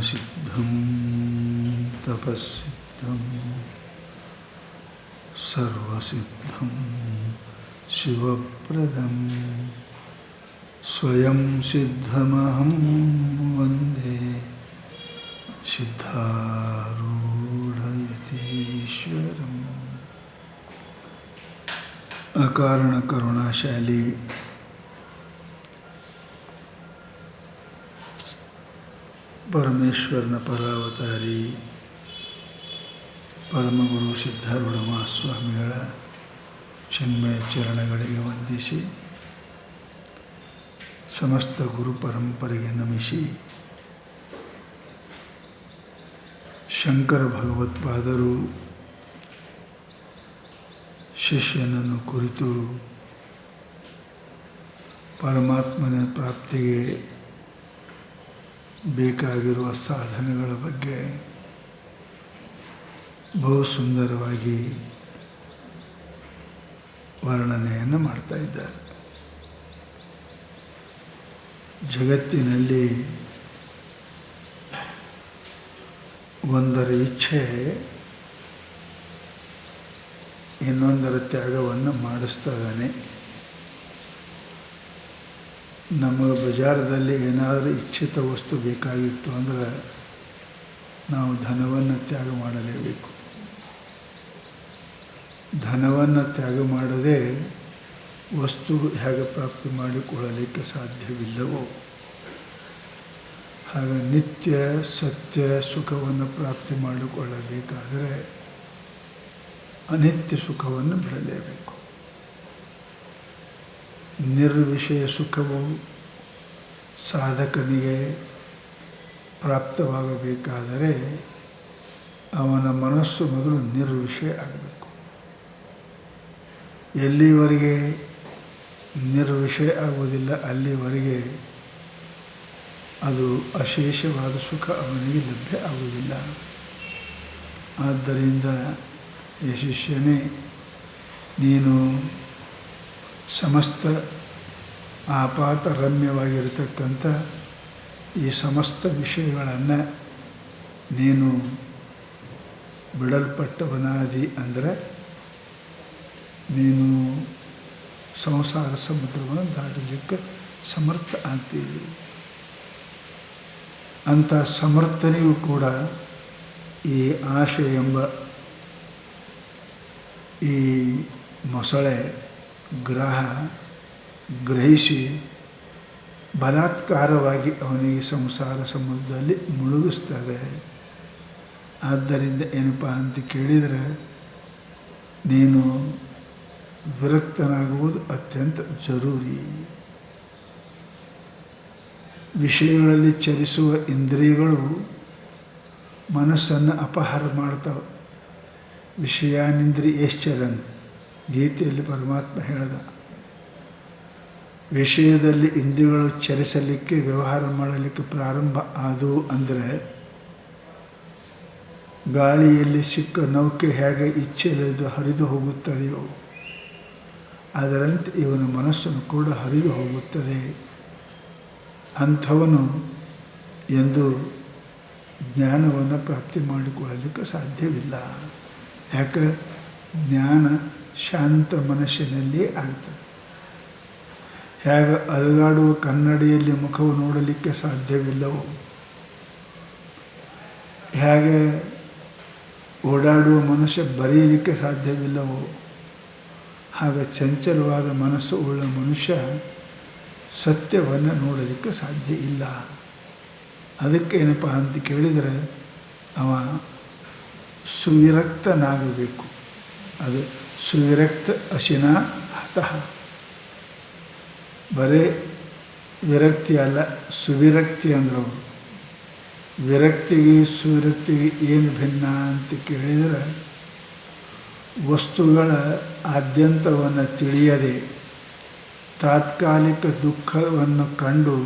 ಜ್ಞಾನಸಿದ್ಧಂ ತಪಸ್ಸಿದ್ಧಂ ಸರ್ವಸಿದ್ಧಂ ಶಿವಪ್ರದಂ ಸ್ವಯಂ ಸಿದ್ಧಮಹಂ ವಂದೇ ಸಿದ್ಧಾರೂಢಯತೀಶ್ವರಂ. ಅಕಾರಣ ಕರುಣಾಶಾಲಿ ಪರಮೇಶ್ವರನ ಪರಾವತಾರಿ ಪರಮಗುರು ಸಿದ್ಧಾರೂಢ ಮಹಾಸ್ವಾಮಿಗಳ ಚಿನ್ಮಯ ಚರಣಗಳಿಗೆ ವಂದಿಸಿ, ಸಮಸ್ತ ಗುರು ಪರಂಪರೆಗೆ ನಮಿಸಿ, ಶಂಕರ ಭಗವತ್ಪಾದರು ಶಿಷ್ಯನನ್ನು ಕುರಿತು ಪರಮಾತ್ಮನ ಪ್ರಾಪ್ತಿಗೆ ಬೇಕಾಗಿರುವ ಸಾಧನೆಗಳ ಬಗ್ಗೆ ಬಹು ಸುಂದರವಾಗಿ ವರ್ಣನೆಯನ್ನು ಮಾಡ್ತಾ ಇದ್ದಾರೆ. ಜಗತ್ತಿನಲ್ಲಿ ಒಂದರ ಇಚ್ಛೆ ಇನ್ನೊಂದರ ತ್ಯಾಗವನ್ನು ಮಾಡಿಸ್ತಾನೆ. ನಮಗೆ ಬಜಾರದಲ್ಲಿ ಏನಾದರೂ ಇಚ್ಛಿತ ವಸ್ತು ಬೇಕಾಗಿತ್ತು ಅಂದರೆ ನಾವು ಧನವನ್ನು ತ್ಯಾಗ ಮಾಡಲೇಬೇಕು. ಧನವನ್ನು ತ್ಯಾಗ ಮಾಡದೆ ವಸ್ತು ಹೇಗೆ ಪ್ರಾಪ್ತಿ ಮಾಡಿಕೊಳ್ಳಲಿಕ್ಕೆ ಸಾಧ್ಯವಿಲ್ಲವೋ ಹಾಗೆ ನಿತ್ಯ ಸತ್ಯ ಸುಖವನ್ನು ಪ್ರಾಪ್ತಿ ಮಾಡಿಕೊಳ್ಳಬೇಕಾದರೆ ಅನಿತ್ಯ ಸುಖವನ್ನು ಬಿಡಲೇಬೇಕು. ನಿರ್ವಿಷಯ ಸುಖವು ಸಾಧಕನಿಗೆ ಪ್ರಾಪ್ತವಾಗಬೇಕಾದರೆ ಅವನ ಮನಸ್ಸು ಮೊದಲು ನಿರ್ವಿಷಯ ಆಗಬೇಕು. ಎಲ್ಲಿವರೆಗೆ ನಿರ್ವಿಷಯ ಆಗುವುದಿಲ್ಲ ಅಲ್ಲಿವರೆಗೆ ಅದು ಅಶೇಷವಾದ ಸುಖ ಅವನಿಗೆ ಲಭ್ಯ ಆಗುವುದಿಲ್ಲ. ಆದ್ದರಿಂದ ಈ ಶಿಷ್ಯನೇ, ನೀನು ಸಮಸ್ತ ಆಪಾತ ರಮ್ಯವಾಗಿರತಕ್ಕಂಥ ಈ ಸಮಸ್ತ ವಿಷಯಗಳನ್ನು ನೀನು ಬಿಡಲ್ಪಟ್ಟವನಾದಿ ಅಂದರೆ ನೀನು ಸಂಸಾರ ಸಮುದ್ರವನ್ನು ದಾಟಲಿಕ್ಕೆ ಸಮರ್ಥ ಆಗ್ತೀರಿ. ಅಂಥ ಸಮರ್ಥನೆಯೂ ಕೂಡ ಈ ಆಶೆ ಎಂಬ ಈ ಮೊಸಳೆ ಗ್ರಹಿಸಿ ಬಲಾತ್ಕಾರವಾಗಿ ಅವನಿಗೆ ಸಂಸಾರ ಸಮುದ್ರದಲ್ಲಿ ಮುಳುಗಿಸ್ತದೆ. ಆದ್ದರಿಂದ ಏನಪ್ಪ ಅಂತ ಕೇಳಿದರೆ, ನೀನು ವಿರಕ್ತನಾಗುವುದು ಅತ್ಯಂತ ಜರೂರಿ. ವಿಷಯಗಳಲ್ಲಿ ಚಲಿಸುವ ಇಂದ್ರಿಯಗಳು ಮನಸ್ಸನ್ನು ಅಪಹಾರ ಮಾಡ್ತವೆ. ವಿಷಯಾನಿಂದ್ರಿಯಶ್ಚರನ್ ಗೀತೆಯಲ್ಲಿ ಪರಮಾತ್ಮ ಹೇಳಿದ. ವಿಷಯದಲ್ಲಿ ಇಂದ್ರಿಯಗಳು ಚಲಿಸಲಿಕ್ಕೆ, ವ್ಯವಹಾರ ಮಾಡಲಿಕ್ಕೆ ಪ್ರಾರಂಭ ಆದವು ಅಂದರೆ ಗಾಳಿಯಲ್ಲಿ ಸಿಕ್ಕ ನೌಕೆ ಹೇಗೆ ಇಚ್ಛೆಯಿಲ್ಲದೆ ಹರಿದು ಹೋಗುತ್ತದೆಯೋ ಅದರಂತೆ ಇವನ ಮನಸ್ಸನ್ನು ಕೂಡ ಹರಿದು ಹೋಗುತ್ತದೆ. ಅಂಥವನು ಎಂದು ಜ್ಞಾನವನ್ನು ಪ್ರಾಪ್ತಿ ಮಾಡಿಕೊಳ್ಳಲಿಕ್ಕೆ ಸಾಧ್ಯವಿಲ್ಲ. ಯಾಕೆ? ಜ್ಞಾನ ಶಾಂತ ಮನಸ್ಸಿನಲ್ಲಿ ಆಗ್ತದೆ. ಹೇಗೆ ಅಲುಗಾಡುವ ಕನ್ನಡಿಯಲ್ಲಿ ಮುಖವು ನೋಡಲಿಕ್ಕೆ ಸಾಧ್ಯವಿಲ್ಲವೋ, ಹೇಗೆ ಓಡಾಡುವ ಮನುಷ್ಯ ಬರೆಯಲಿಕ್ಕೆ ಸಾಧ್ಯವಿಲ್ಲವೋ, ಹಾಗೆ ಚಂಚಲವಾದ ಮನಸ್ಸು ಉಳ್ಳ ಮನುಷ್ಯ ಸತ್ಯವನ್ನು ನೋಡಲಿಕ್ಕೆ ಸಾಧ್ಯ ಇಲ್ಲ. ಅದಕ್ಕೇನಪ್ಪ ಅಂತ ಕೇಳಿದರೆ ಅವ ಸುವಿರಕ್ತನಾಗಬೇಕು. ಅದು ಸುವಿರಕ್ತ ಅಶಿನ ಹತಃ. ಬರೇ ವಿರಕ್ತಿ ಅಲ್ಲ, ಸುವಿರಕ್ತಿ ಅಂದ್ರೆ ಅವರು. ವಿರಕ್ತಿಗೆ ಸುವಿರಕ್ತಿಗೆ ಏನು ಭಿನ್ನ ಅಂತ ಕೇಳಿದರೆ, ವಸ್ತುಗಳ ಆದ್ಯಂತವನ್ನು ತಿಳಿಯದೆ ತಾತ್ಕಾಲಿಕ ದುಃಖವನ್ನು ಕಂಡು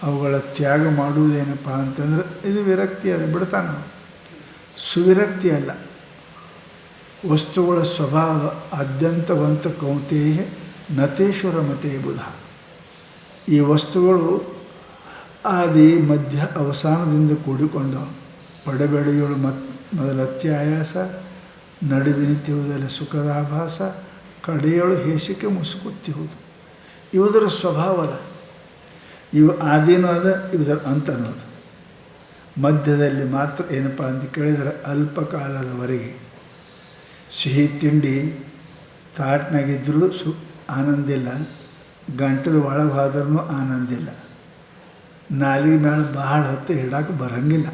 ಅವುಗಳ ತ್ಯಾಗ ಮಾಡುವುದೇನಪ್ಪ ಅಂತಂದ್ರೆ ಇದು ವಿರಕ್ತಿ. ಅದು ಬಿಡ್ತಾನೆ. ಸುವಿರಕ್ತಿ ಅಲ್ಲ. ವಸ್ತುಗಳ ಸ್ವಭಾವ ಆದ್ಯಂತವಂತ ಕೌಂತೇಯ ನತೇಶ್ವರ ಮತೇ ಬುಧ. ಈ ವಸ್ತುಗಳು ಆದಿ ಮಧ್ಯ ಅವಸಾನದಿಂದ ಕೂಡಿಕೊಂಡವನು. ಪಡೆಬೆಳೆಯೋಳು ಮೊದಲತ್ಯ ಆಯಾಸ, ನಡುವಿನಿತ್ಯುವುದರಲ್ಲಿ ಸುಖದ ಆಭಾಸ, ಕಡೆಯೊಳು ಹೇಸಿಕೆ ಮುಸುಕುತ್ತಿರುವುದು. ಇವುದರ ಸ್ವಭಾವದ. ಇವು ಆದಿನೂ ಅದ, ಇವುದರ ಅಂತನೂ ಅದ. ಮಧ್ಯದಲ್ಲಿ ಮಾತ್ರ ಏನಪ್ಪ ಅಂತ ಕೇಳಿದರೆ ಅಲ್ಪ ಕಾಲದವರೆಗೆ ಸಿಹಿ ತಿಂಡಿ ತಾಟ್ನಾಗಿದ್ದರೂ ಆನಂದಿಲ್ಲ, ಗಂಟಲು ಒಳಗೆ ಹೋದ್ರೂ ಆನಂದಿಲ್ಲ, ನಾಲಿಗೆ ಮೇಲೆ ಭಾಳ ಹೊತ್ತು ಹಿಡಕ್ಕೆ ಬರೋಂಗಿಲ್ಲ.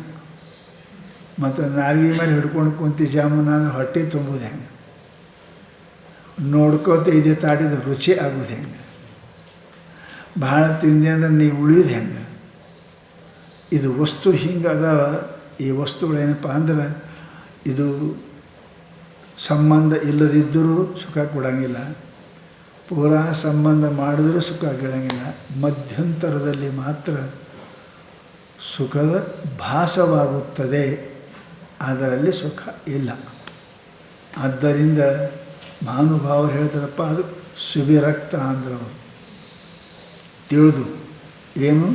ಮತ್ತು ನಾಲಿಗೆ ಮೇಲೆ ಹಿಡ್ಕೊಂಡು ಕುಂತು ಜಾಮೂನ್ ಅಂದ್ರೆ ಹೊಟ್ಟೆ ತುಂಬೋದು ಹೆಂಗೆ, ನೋಡ್ಕೋತ ಇದೆ ತಾಟಿದ ರುಚಿ ಆಗೋದು ಹೆಂಗೆ, ಭಾಳ ತಿಂದೆ ಅಂದ್ರೆ ನೀವು ಉಳಿಯೋದು ಹೆಂಗೆ. ಇದು ವಸ್ತು ಹಿಂಗೆ ಅದಾವ. ಈ ವಸ್ತುಗಳೇನಪ್ಪ ಅಂದ್ರೆ ಇದು ಸಂಬಂಧ ಇಲ್ಲದಿದ್ದರೂ ಸುಖ ಕೊಡೋಂಗಿಲ್ಲ, ಪೂರಾ ಸಂಬಂಧ ಮಾಡಿದ್ರೂ ಸುಖ ಕೊಡೋಂಗಿಲ್ಲ. ಮಧ್ಯಂತರದಲ್ಲಿ ಮಾತ್ರ ಸುಖದ ಭಾಸವಾಗುತ್ತದೆ, ಅದರಲ್ಲಿ ಸುಖ ಇಲ್ಲ. ಆದ್ದರಿಂದ ಮಹಾನುಭಾವರು ಹೇಳ್ತಾರಪ್ಪ, ಅದು ಸುವಿರಕ್ತ ಅಂದ್ರೆ ಅವರು ತಿಳಿದು ಏನು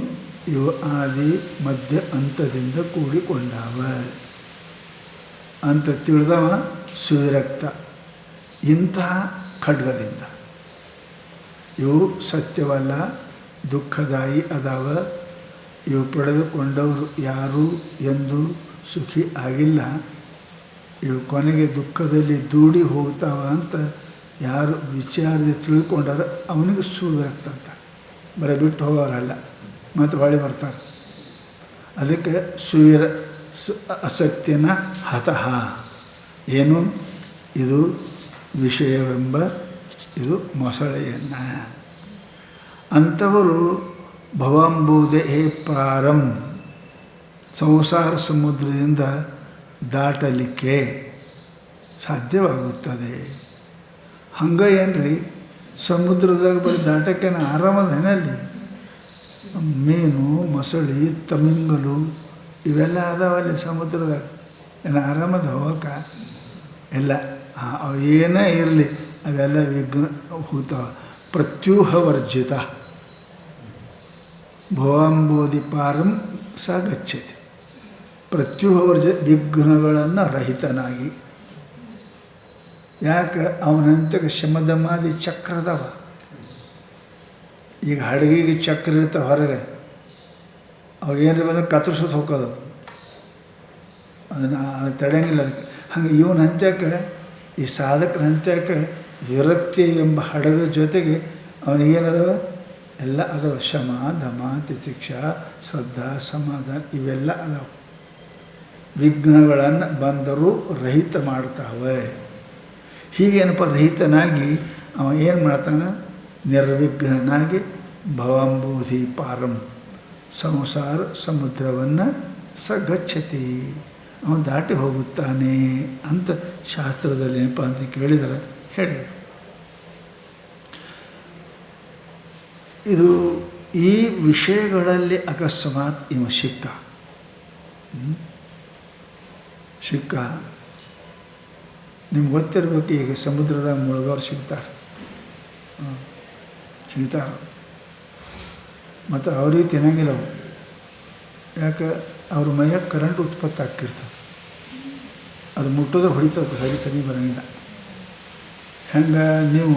ಇವು ಆದಿ ಮಧ್ಯ ಅಂತದಿಂದ ಕೂಡಿಕೊಂಡಾವ ಅಂತ ತಿಳಿದವ ಸುವಿರಕ್ತ. ಇಂತಹ ಖಡ್ಗದಿಂದ ಇವು ಸತ್ಯವಲ್ಲ, ದುಃಖದಾಯಿ ಅದಾವ, ಇವು ಪಡೆದುಕೊಂಡವರು ಯಾರೂ ಎಂದು ಸುಖಿ ಆಗಿಲ್ಲ, ಇವು ಕೊನೆಗೆ ದುಃಖದಲ್ಲಿ ದೂಡಿ ಹೋಗ್ತಾವ ಅಂತ ಯಾರು ವಿಚಾರದೆ ತಿಳ್ಕೊಂಡಾರ ಅವನಿಗೆ ಸುವಿರಕ್ತ ಅಂತ. ಬರೀ ಬಿಟ್ಟು ಹೋಗೋರಲ್ಲ, ಮತ್ತು ಹೊಳ್ಳಿ ಬರ್ತಾರೆ. ಅದಕ್ಕೆ ಆಸಕ್ತಿನ ಹತಃ ಏನು ಇದು ವಿಷಯವೆಂಬ ಇದು ಮೊಸಳೆಯನ್ನು. ಅಂಥವರು ಭವಂಬುದೇ ಪ್ರಾರಂ ಸಂಸಾರ ಸಮುದ್ರದಿಂದ ದಾಟಲಿಕ್ಕೆ ಸಾಧ್ಯವಾಗುತ್ತದೆ. ಹಂಗೆ ಏನ್ರಿ ಸಮುದ್ರದಾಗ ಬರೀ ದಾಟಕ್ಕೇನು ಆರಾಮದೇನಲ್ಲಿ? ಮೀನು, ಮೊಸಳೆ, ತಮಿಂಗಲು ಇವೆಲ್ಲ ಅದಾವಲ್ಲಿ ಸಮುದ್ರದಾಗ. ಏನು ಆರಾಮದ ಹೋಗಕ್ಕೆ ಎಲ್ಲ. ಅವು ಏನೇ ಇರಲಿ ಅವೆಲ್ಲ ವಿಘ್ನ ಹೂತಾವ. ಪ್ರತ್ಯೂಹವರ್ಜಿತ ಭವಾಂಬೋಧಿ ಪಾರಂ ಸ ಗಚ್ಚತಿ. ಪ್ರತ್ಯೂಹವರ್ಜ ವಿಘ್ನಗಳನ್ನು ರಹಿತನಾಗಿ. ಯಾಕೆ ಅವನಂತಕ್ಕೆ ಶಮದಮಾದಿ ಚಕ್ರದವ. ಈಗ ಹಡಗಿಗೆ ಚಕ್ರ ಇರ್ತಾವೆ ಹೊರಗೆ, ಅವಾಗೇನು ಬಂದ್ರೆ ಕತ್ತರಿಸೋದು ಹೋಗೋದು, ಅದನ್ನು ತಡೆಯಂಗಿಲ್ಲ. ಅದಕ್ಕೆ ಹಂಗೆ ಇವನ ಹಂತಕ್ಕೆ, ಈ ಸಾಧಕನ ಹಂತಕ್ಕೆ ವಿರಕ್ತಿ ಎಂಬ ಹಡಗದ ಜೊತೆಗೆ ಅವನಿಗೇನದವ ಎಲ್ಲ ಅದಾವ. ಶಮ, ದಮ, ತಿತಿಕ್ಷಾ, ಶ್ರದ್ಧಾ, ಸಮಾಧಾನ ಇವೆಲ್ಲ ಅದಾವ. ವಿಘ್ನಗಳನ್ನು ಬಂದರೂ ರಹಿತ ಮಾಡ್ತಾವೆ. ಹೀಗೇನಪ್ಪ ರಹಿತನಾಗಿ ಅವ ಏನು ಮಾಡ್ತಾನೆ? ನಿರ್ವಿಘ್ನನಾಗಿ ಭವಂಬೂಧಿ ಪಾರಂ ಸಂಸಾರ ಸಮುದ್ರವನ್ನು ಸ ಗಚ್ಚತಿ, ಅವನು ದಾಟಿ ಹೋಗುತ್ತಾನೆ ಅಂತ ಶಾಸ್ತ್ರದಲ್ಲಿ ಏನಪ್ಪ ಅಂತ ಕೇಳಿದರೆ ಹೇಳಿ. ಇದು ಈ ವಿಷಯಗಳಲ್ಲಿ ಅಕಸ್ಮಾತ್ ಇವ ಸಿಕ್ಕ ನಿಮ್ಗೆ ಗೊತ್ತಿರಬೇಕು. ಈಗ ಸಮುದ್ರದಾಗ ಮುಳುಗೋರು ಸಿಗ್ತಾರೆ. ಮತ್ತು ಅವ್ರಿಗೆ ತಿನ್ನಂಗಿಲ್ಲ ಅವು. ಯಾಕೆ? ಅವ್ರ ಮೈಯಾಗ ಕರೆಂಟ್ ಉತ್ಪತ್ತಿ ಆಗ್ತಿರ್ತದೆ, ಅದು ಮುಟ್ಟೋದ್ರೆ ಹೊಡಿತವೆ, ಸರಿ ಬರೋಂಗಿಲ್ಲ. ಹೆಂಗೆ ನೀವು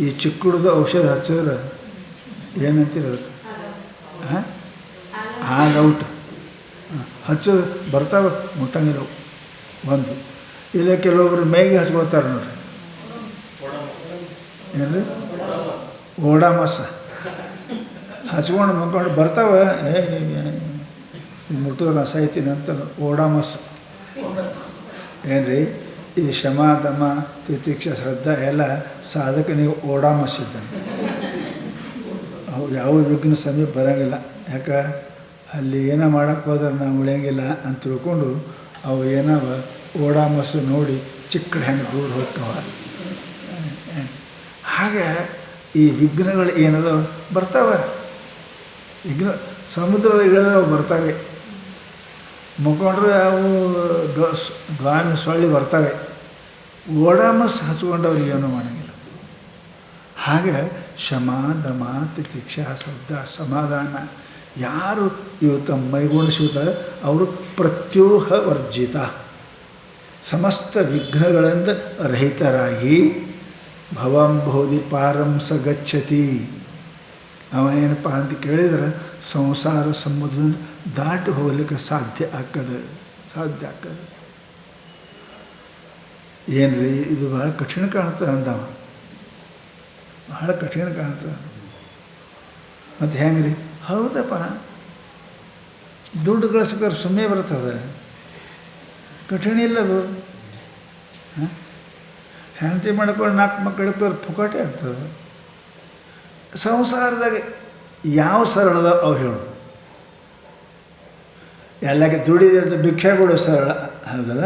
ಈ ಚಿಕ್ಕುಡ್ದು ಔಷಧ ಹಚ್ಚಿದ್ರೆ ಏನಂತೀರ ಅದಕ್ಕೆ? All out. ಹಚ್ಚೋದು ಬರ್ತಾವೆ, ಮುಟ್ಟಂಗಿಲ್ಲ ಒಂದು. ಇಲ್ಲ ಕೆಲವೊಬ್ರು ಮೈಗೆ ಹಚ್ಕೋತಾರೆ ನೋಡ್ರಿ, ಏನ್ರಿ ಓಡಾಮಸ ಹಚ್ಕೊಂಡು ಮುಕ್ಕೊಂಡು ಬರ್ತಾವೆ. ಮುಟ್ಟಿದ್ರೆ ಸಾಯ್ತೀನಿ ಅಂತ ಓಡಾಮಸ್. ಏನ್ರಿ ಈ ಶಮ, ದಮ, ತಿತಿಕ್ಷ, ಶ್ರದ್ಧಾ ಎಲ್ಲ ಸಾಧಕನಿಗೆ ಓಡಾಮಸ್ ಇದ್ದಾನೆ. ಅವು ಯಾವ ವಿಘ್ನ ಸಮೀಪ ಬರೋಂಗಿಲ್ಲ. ಯಾಕೆ? ಅಲ್ಲಿ ಏನೋ ಮಾಡೋಕ್ಕೆ ಹೋದ್ರೆ ನಾವು ಉಳಿಯಂಗಿಲ್ಲ ಅಂತ ತಿಳ್ಕೊಂಡು ಅವು ಏನವ ಓಡಾಮಸ್ಸು ನೋಡಿ ಚಿಕ್ಕಡೆ ಹೆಂಗೆ ದೂರ ಹೋಗ್ತಾವ. ಹಾಗೆ ಈ ವಿಘ್ನಗಳು ಏನದ ಬರ್ತಾವೆ. ವಿಘ್ನ ಸಮುದ್ರದ ಇಳಿದವು ಬರ್ತವೆ, ಮುಖಂಡ್ರೆ ಅವು ಡ್ವಾಮಿ ಸೊಳ್ಳಿ ಬರ್ತವೆ. ಓಡಾಮಸ್ ಹಚ್ಕೊಂಡವ್ರಿಗೆ ಏನೂ ಮಾಡೋಂಗಿಲ್ಲ. ಹಾಗೆ ಶಮ, ದಮ, ತಿತಿಕ್ಷಾ, ಶ್ರದ್ಧಾ, ಸಮಾಧಾನ ಯಾರು ಇವತ್ತು ಮೈಗೂಡಿಸುತ್ತಾರೆ ಅವರು ಪ್ರತ್ಯೂಹ ವರ್ಜಿತ, ಸಮಸ್ತ ವಿಘ್ನಗಳಿಂದ ರಹಿತರಾಗಿ ಭವಂಬೋಧಿ ಪಾರಂ ಸ ಗಚ್ಚತಿ. ಅವ ಏನಪ್ಪ ಅಂತ ಕೇಳಿದ್ರೆ ಸಂಸಾರ ಸಮುದ್ರದಿಂದ ದಾಟಿ ಹೋಗ್ಲಿಕ್ಕೆ ಸಾಧ್ಯ ಆಗ್ತದೆ. ಏನು ರೀ ಇದು ಭಾಳ ಕಠಿಣ ಕಾಣ್ತದೆ ಅಂದವ, ಭಾಳ ಕಠಿಣ ಕಾಣ್ತದೆ. ಮತ್ತು ಹೆಂಗೆ ರೀ? ಹೌದಪ್ಪ, ದುಡ್ಡು ಗಳಿಸ್ಬೇಕಾದ್ರೆ ಸುಮ್ಮನೆ ಬರ್ತದೆ, ಕಠಿಣ ಇಲ್ಲದು. ಹೆಂಡತಿ ಮಾಡ್ಕೊಂಡು 4 ಮಕ್ಕಳು ಪುಕಾಟೆ ಆಗ್ತದೆ. ಸಂಸಾರದಾಗ ಯಾವ ಸರಳದ ಅವು ಹೇಳು. ಎಲ್ಲಕ್ಕೆ ದುಡಿದೆ ಅಂತ ಭಿಕ್ಷೆ ಕೊಡೋ ಸರಳ ಹೌದಲ್ಲ?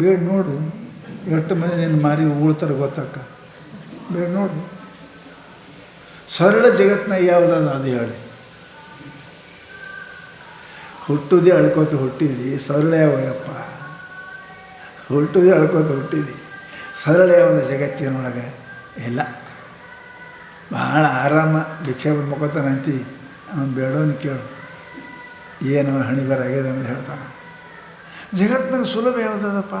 ಬೇಡ ನೋಡು, ಎಷ್ಟು ಮಂದಿ ನಿನ್ನ ಮಾರಿ ಉಳ್ತಾರೆ ಗೊತ್ತಕ್ಕ. ಬೇಡ ನೋಡು, ಸರಳ ಜಗತ್ತಿನ ಯಾವುದಾದ ಅದು ಹೇಳಿ. ಹುಟ್ಟುದೇ ಅಳ್ಕೋತ ಹುಟ್ಟಿದಿ, ಸರಳ ಯಾವಯ್ಯಪ್ಪ? ಹುಟ್ಟುದೇ ಅಳ್ಕೋತ ಹುಟ್ಟಿದಿ, ಸರಳ ಯಾವುದು ಜಗತ್ತಿನೊಳಗೆ? ಇಲ್ಲ. ಭಾಳ ಆರಾಮ ಭಿಕ್ಷೆ ಮುಖತಾನಂತಿ ಅವನು ಬೇಡವನು ಕೇಳು, ಏನು ಹಣಿ ಬರಾಗ್ಯದ ಅಂತ ಹೇಳ್ತಾನೆ. ಜಗತ್ತಿನಾಗ ಸುಲಭ ಯಾವುದದಪ್ಪ?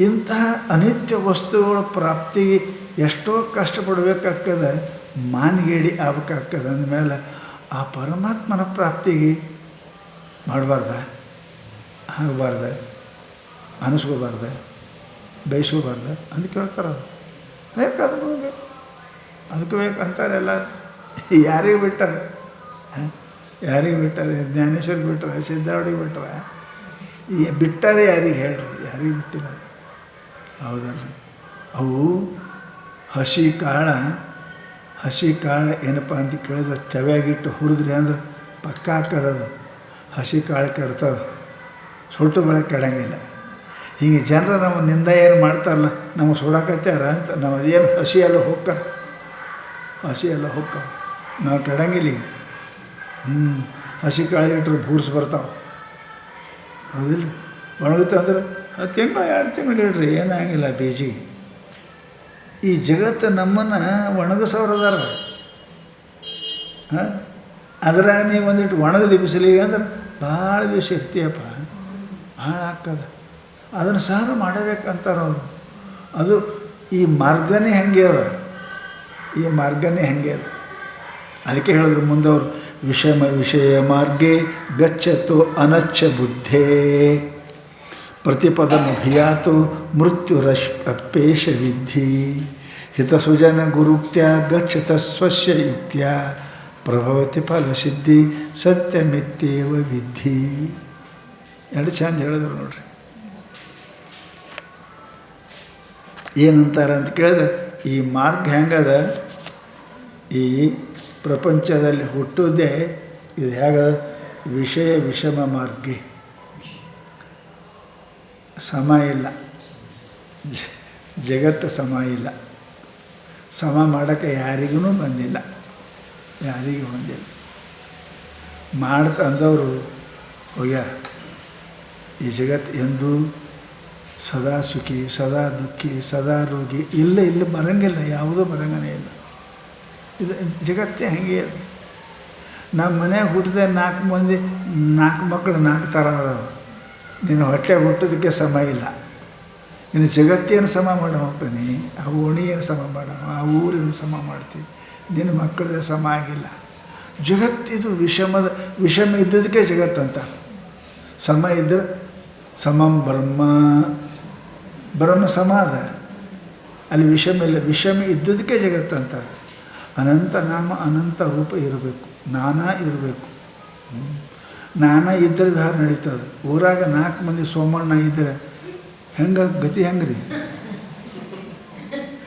ಇಂತಹ ಅನಿತ್ಯ ವಸ್ತುಗಳ ಪ್ರಾಪ್ತಿಗೆ ಎಷ್ಟೋ ಕಷ್ಟಪಡಬೇಕಾಗ್ತದೆ, ಮಾನ್ಗೇಡಿ ಆಗ್ಬೇಕಾಗ್ತದೆ. ಅಂದಮೇಲೆ ಆ ಪರಮಾತ್ಮನ ಪ್ರಾಪ್ತಿಗೆ ಮಾಡಬಾರ್ದ, ಆಗಬಾರ್ದ, ಅನಿಸ್ಕೋಬಾರ್ದ, ಬಯಸ್ಕೋಬಾರ್ದ ಅಂತ ಕೇಳ್ತಾರೆ. ಬೇಕಾದ್ರೆ ಬೇಕು, ಅದಕ್ಕೆ ಬೇಕು ಅಂತಾರೆ ಎಲ್ಲರೂ. ಯಾರಿಗೆ ಬಿಟ್ಟಾರೆ? ಯಾರಿಗೆ ಬಿಟ್ಟಾರೆ? ಜ್ಞಾನೇಶ್ವರಿಗೆ ಬಿಟ್ಟರೆ, ಸಿದ್ಧಾರೂಢಿಗೆ ಬಿಟ್ಟರೆ, ಬಿಟ್ಟಾರೆ ಯಾರಿಗೆ ಹೇಳ್ರಿ? ಯಾರಿಗೆ ಬಿಟ್ಟಿಲ್ಲ? ಹೌದಲ್ರಿ? ಅವು ಹಸಿ ಕಾಳು ಏನಪ್ಪ ಅಂತ ಕೇಳಿದ್ರೆ ತವ್ಯಾಗಿಟ್ಟು ಹುರಿದ್ರಿ ಅಂದ್ರೆ ಪಕ್ಕ ಹಾಕದದು. ಹಸಿ ಕಾಳು ಕೆಡ್ತದೆ, ಸುಟ್ಟು ಬೆಳೆ ಕೆಡಂಗಿಲ್ಲ. ಹೀಗೆ ಜನರು ನಮ್ಮ ನಿಂದ ಏನು ಮಾಡ್ತಾರಲ್ಲ, ನಮಗೆ ಸುಡಾಕತ್ಯಾರ ಅಂತ ನಾವು ಅದೇನು ಹಸಿ ಎಲ್ಲ ಹೊಕ್ಕ ನಾವು ಕೆಡಂಗಿಲ್ಲ. ಹಸಿ ಕಾಳು ಇಟ್ಟರೆ ಬೂರ್ಸ್ ಬರ್ತಾವೆ, ಹೌದಿಲ್ಲ? ಒಣಗುತ್ತೆ ಅಂದ್ರೆ 10 ತಿಂಗಳು 2 ತಿಂಗಳು ಇಡ್ರಿ, ಏನಾಗಿಲ್ಲ ಬೀಜಿಗೆ. ಈ ಜಗತ್ತು ನಮ್ಮನ್ನು ಒಣಗಿಸೋರದಾರ. ಅದ್ರಾಗ ನೀವು ಒಂದಿಟ್ಟು ಒಣಗದು ಬಿಸಿಲಿಗೆ ಅಂದ್ರೆ ಭಾಳ ದಿವಸ ಇರ್ತೀಯಪ್ಪ, ಭಾಳ ಆಗ್ತದೆ. ಅದನ್ನು ಸಹ ಮಾಡಬೇಕಂತಾರೆ ಅವರು. ಅದು ಈ ಮಾರ್ಗನೇ ಹಾಗೆ ಅದ, ಅದಕ್ಕೆ ಹೇಳಿದ್ರು ಮುಂದವರು, ವಿಷಯ ಮಾರ್ಗೇ ಗಚ್ಚತು ಅನಚ್ಚ ಬುದ್ಧೇ ಪ್ರತಿಪದಮಭಿಯಾತು ಮೃತ್ಯುರಪೇಶ ವಿದ್ಧಿ ಹಿತಸುಜನ ಗುರುಕ್ತ್ಯ ಗಚ್ಚತ ಸ್ವಸ್ಯ ಯುಕ್ತ್ಯ ಪ್ರಭವತಿ ಫಲಸಿದ್ಧಿ ಸತ್ಯಮಿತ್ಯೇವ ವಿದ್ಧಿ. ಎರಡು ಚಂದ ಹೇಳಿದ್ರು ನೋಡ್ರಿ. ಏನಂತಾರೆ ಅಂತ ಕೇಳಿದ್ರೆ, ಈ ಮಾರ್ಗ ಹೆಂಗದ, ಈ ಪ್ರಪಂಚದಲ್ಲಿ ಹುಟ್ಟುವುದೇ ಇದು ಹೇಗದ? ವಿಷಯ ವಿಷಮ ಮಾರ್ಗಿ. ಸಮ ಇಲ್ಲ, ಜಗತ್ತು ಸಮ ಇಲ್ಲ. ಸಮ ಮಾಡೋಕ್ಕೆ ಯಾರಿಗೂ ಬಂದಿಲ್ಲ. ಮಾಡ್ತಾ ಅಂದವರು ಹೋಗ್ಯಾರ. ಈ ಜಗತ್ತು ಎಂದೂ ಸದಾ ಸುಖಿ, ಸದಾ ದುಃಖಿ, ಸದಾ ರೋಗಿ ಇಲ್ಲ ಬರಂಗಿಲ್ಲ, ಯಾವುದೂ ಬರಂಗನೇ ಇಲ್ಲ. ಇದು ಜಗತ್ತೇ ಹಾಗೆ ಅದು. ನಮ್ಮ ಮನೆಯಾಗ ಹುಟ್ಟಿದ 4 ಮಂದಿ 4 ಮಕ್ಕಳು 4 ಥರ ಅದಾವೆ. ನೀನು ಹೊಟ್ಟೆ ಹುಟ್ಟೋದಕ್ಕೆ ಸಮ ಇಲ್ಲ. ಇನ್ನು ಜಗತ್ತೇನು ಸಮ ಮಾಡಮಪ್ಪ, ನೀ ಆ ಓಣಿ ಏನು ಸಮ ಮಾಡಮ್ಮ, ಆ ಊರೇನು ಸಮ ಮಾಡ್ತೀವಿ, ನಿನ್ನ ಮಕ್ಕಳದೇ ಸಮ ಆಗಿಲ್ಲ. ಜಗತ್ತಿದು ವಿಷಮ ಇದ್ದದಕ್ಕೆ ಜಗತ್ತಂತ. ಸಮ ಇದ್ದರೆ ಸಮಂ ಬ್ರಹ್ಮ ಸಮ ಅದ, ಅಲ್ಲಿ ವಿಷಮ ಇಲ್ಲ. ವಿಷಮ ಇದ್ದದಕ್ಕೆ ಜಗತ್ತಂತ. ಅನಂತ ನಾಮ ಅನಂತ ರೂಪ ಇರಬೇಕು, ನಾನಾ ಇರಬೇಕು. ನಾನಾ ಇದ್ದರೆ ವ್ಯವಹಾರ ನಡೀತದೆ. ಊರಾಗ 4 ಮಂದಿ ಸೋಮಣ್ಣ ಇದ್ದರೆ ಗತಿ ಹೆಂಗ್ರಿ?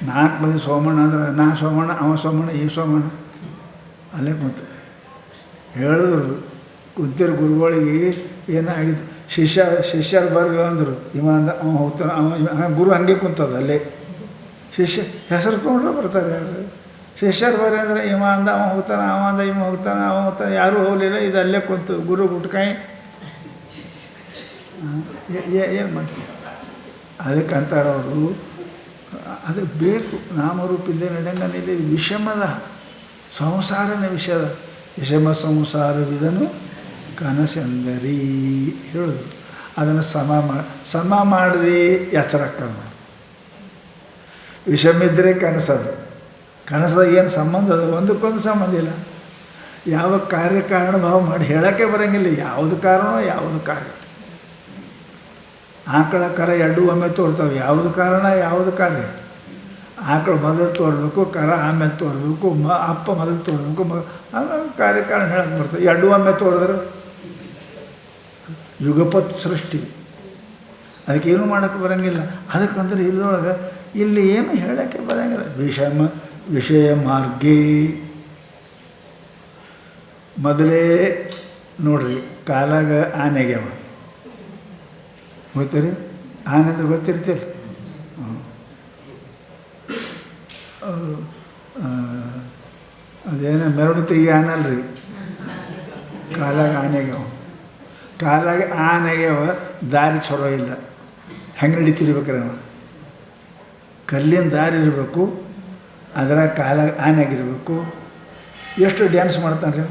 4 ಮಂದಿ ಸೋಮಣ್ಣ ಅಂದ್ರೆ ನಾ ಸೋಮಣ್ಣ, ಅವ ಸೋಮಣ್ಣ, ಈ ಸೋಮಣ್ಣ ಅಲ್ಲೇ ಕುಂತು ಹೇಳಿದ್ರು. ಕುಂತಿರೋ ಗುರುಗಳಿಗೆ ಏನಾಗಿತ್ತು, ಶಿಷ್ಯರು ಬರ್ಗ ಅಂದರು. ಇವ ಅಂದ, ಅವ ಹೋಗ್ತಾನೆ, ಅವ ಗುರು ಹಂಗೆ ಕುಂತದ ಅಲ್ಲೇ. ಶಿಷ್ಯ ಹೆಸರು ತೊಗೊಂಡ್ರೆ ಬರ್ತಾರೆ ಯಾರು? ಶಿಷ್ಯರು ಬರ್ರಿ ಅಂದರೆ ಇವ ಅಂದ, ಅವ ಹೋಗ್ತಾನೆ, ಅವ ಅಂದ, ಇವ ಹೋಗ್ತಾನೆ, ಅವ ಹೋಗ್ತಾನೆ, ಯಾರೂ ಹೋಗಲಿಲ್ಲ. ಇದು ಅಲ್ಲೇ ಕುಂತು ಗುರು ಗುಟ್ಕಾಯಿ ಏನು ಮಾಡ್ತೀವಿ? ಅದಕ್ಕೆ ಅಂತಾರೆ ಅವರು, ಅದಕ್ಕೆ ಬೇಕು ನಾಮರೂಪ ಇಲ್ಲದೆ ನಡೆಯಂಗನಿಲ್ಲ. ಇದು ವಿಷಮದ ಸಂಸಾರನೇ ವಿಷಯದ. ವಿಷಮ ಸಂಸಾರವಿದನು ಕನಸೆಂದರಿ ಹೇಳೋದು. ಅದನ್ನು ಸಮ ಮಾಡದೆ ಎಚ್ಚರಕ್ಕಾಗ ವಿಷಮಿದ್ದರೆ ಕನಸದು. ಕನಸದಾಗ ಏನು ಸಂಬಂಧ ಅದ? ಒಂದಕ್ಕೊಂದು ಸಂಬಂಧ ಇಲ್ಲ. ಯಾವ ಕಾರ್ಯಕಾರಣ ಭಾವ ಮಾಡಿ ಹೇಳೋಕ್ಕೆ ಬರೋಂಗಿಲ್ಲ. ಯಾವುದು ಕಾರಣ ಯಾವುದು ಕಾರ್ಯ. ಆಕಳ ಕರ ಎರಡು ಒಮ್ಮೆ ತೋರ್ತಾವೆ. ಯಾವುದು ಕಾರಣ ಯಾವುದು ಕಾರ್ಯ. ಆಕಳು ಮೊದಲು ತೋರಬೇಕು, ಕರ ಆಮೇಲೆ ತೋರಬೇಕು, ಅಪ್ಪ ಮೊದಲು ತೋರಬೇಕು, ಆಮೇಲೆ ಕಾರ್ಯಕಾರಣ ಹೇಳಕ್ಕೆ ಬರ್ತವೆ. ಎರಡು ಒಮ್ಮೆ ತೋರಿದ್ರೆ ಯುಗಪತ್ ಸೃಷ್ಟಿ. ಅದಕ್ಕೇನು ಮಾಡೋಕ್ಕೆ ಬರೋಂಗಿಲ್ಲ. ಅದಕ್ಕಂದ್ರೆ ಇಲ್ಲದೊಳಗೆ ಇಲ್ಲಿ ಏನು ಹೇಳೋಕ್ಕೆ ಬರೋಂಗಿಲ್ಲ. ವಿಷಯ ಮಾರ್ಗೇ ಮೊದಲೇ ನೋಡ್ರಿ, ಕಾಲಾಗ ಆನೆಗ್ಯಾವ ಗೊತ್ತೀರಿ? ಆನೆದು ಗೊತ್ತಿರ್ತೀರಿ? ಅದೇನೋ ಮೆರಡು ತೆಗಿ ಆನಲ್ರಿ, ಕಾಲಾಗ ಆನೆಗ್ಯಾವ. ಕಾಲಾಗ ಆನೆಗ್ಯಾವ, ದಾರಿ ಚಲೋ ಇಲ್ಲ. ಹೆಂಗೆ ನಡೀತಿರ್ಬೇಕ್ರಿ ನಾವು? ಕಲ್ಲಿನ ದಾರಿ ಇರಬೇಕು, ಅದರ ಕಾಲಾಗ ಆನೆಗಿರ್ಬೇಕು. ಎಷ್ಟು ಡ್ಯಾನ್ಸ್ ಮಾಡ್ತಾನೆ ರೀ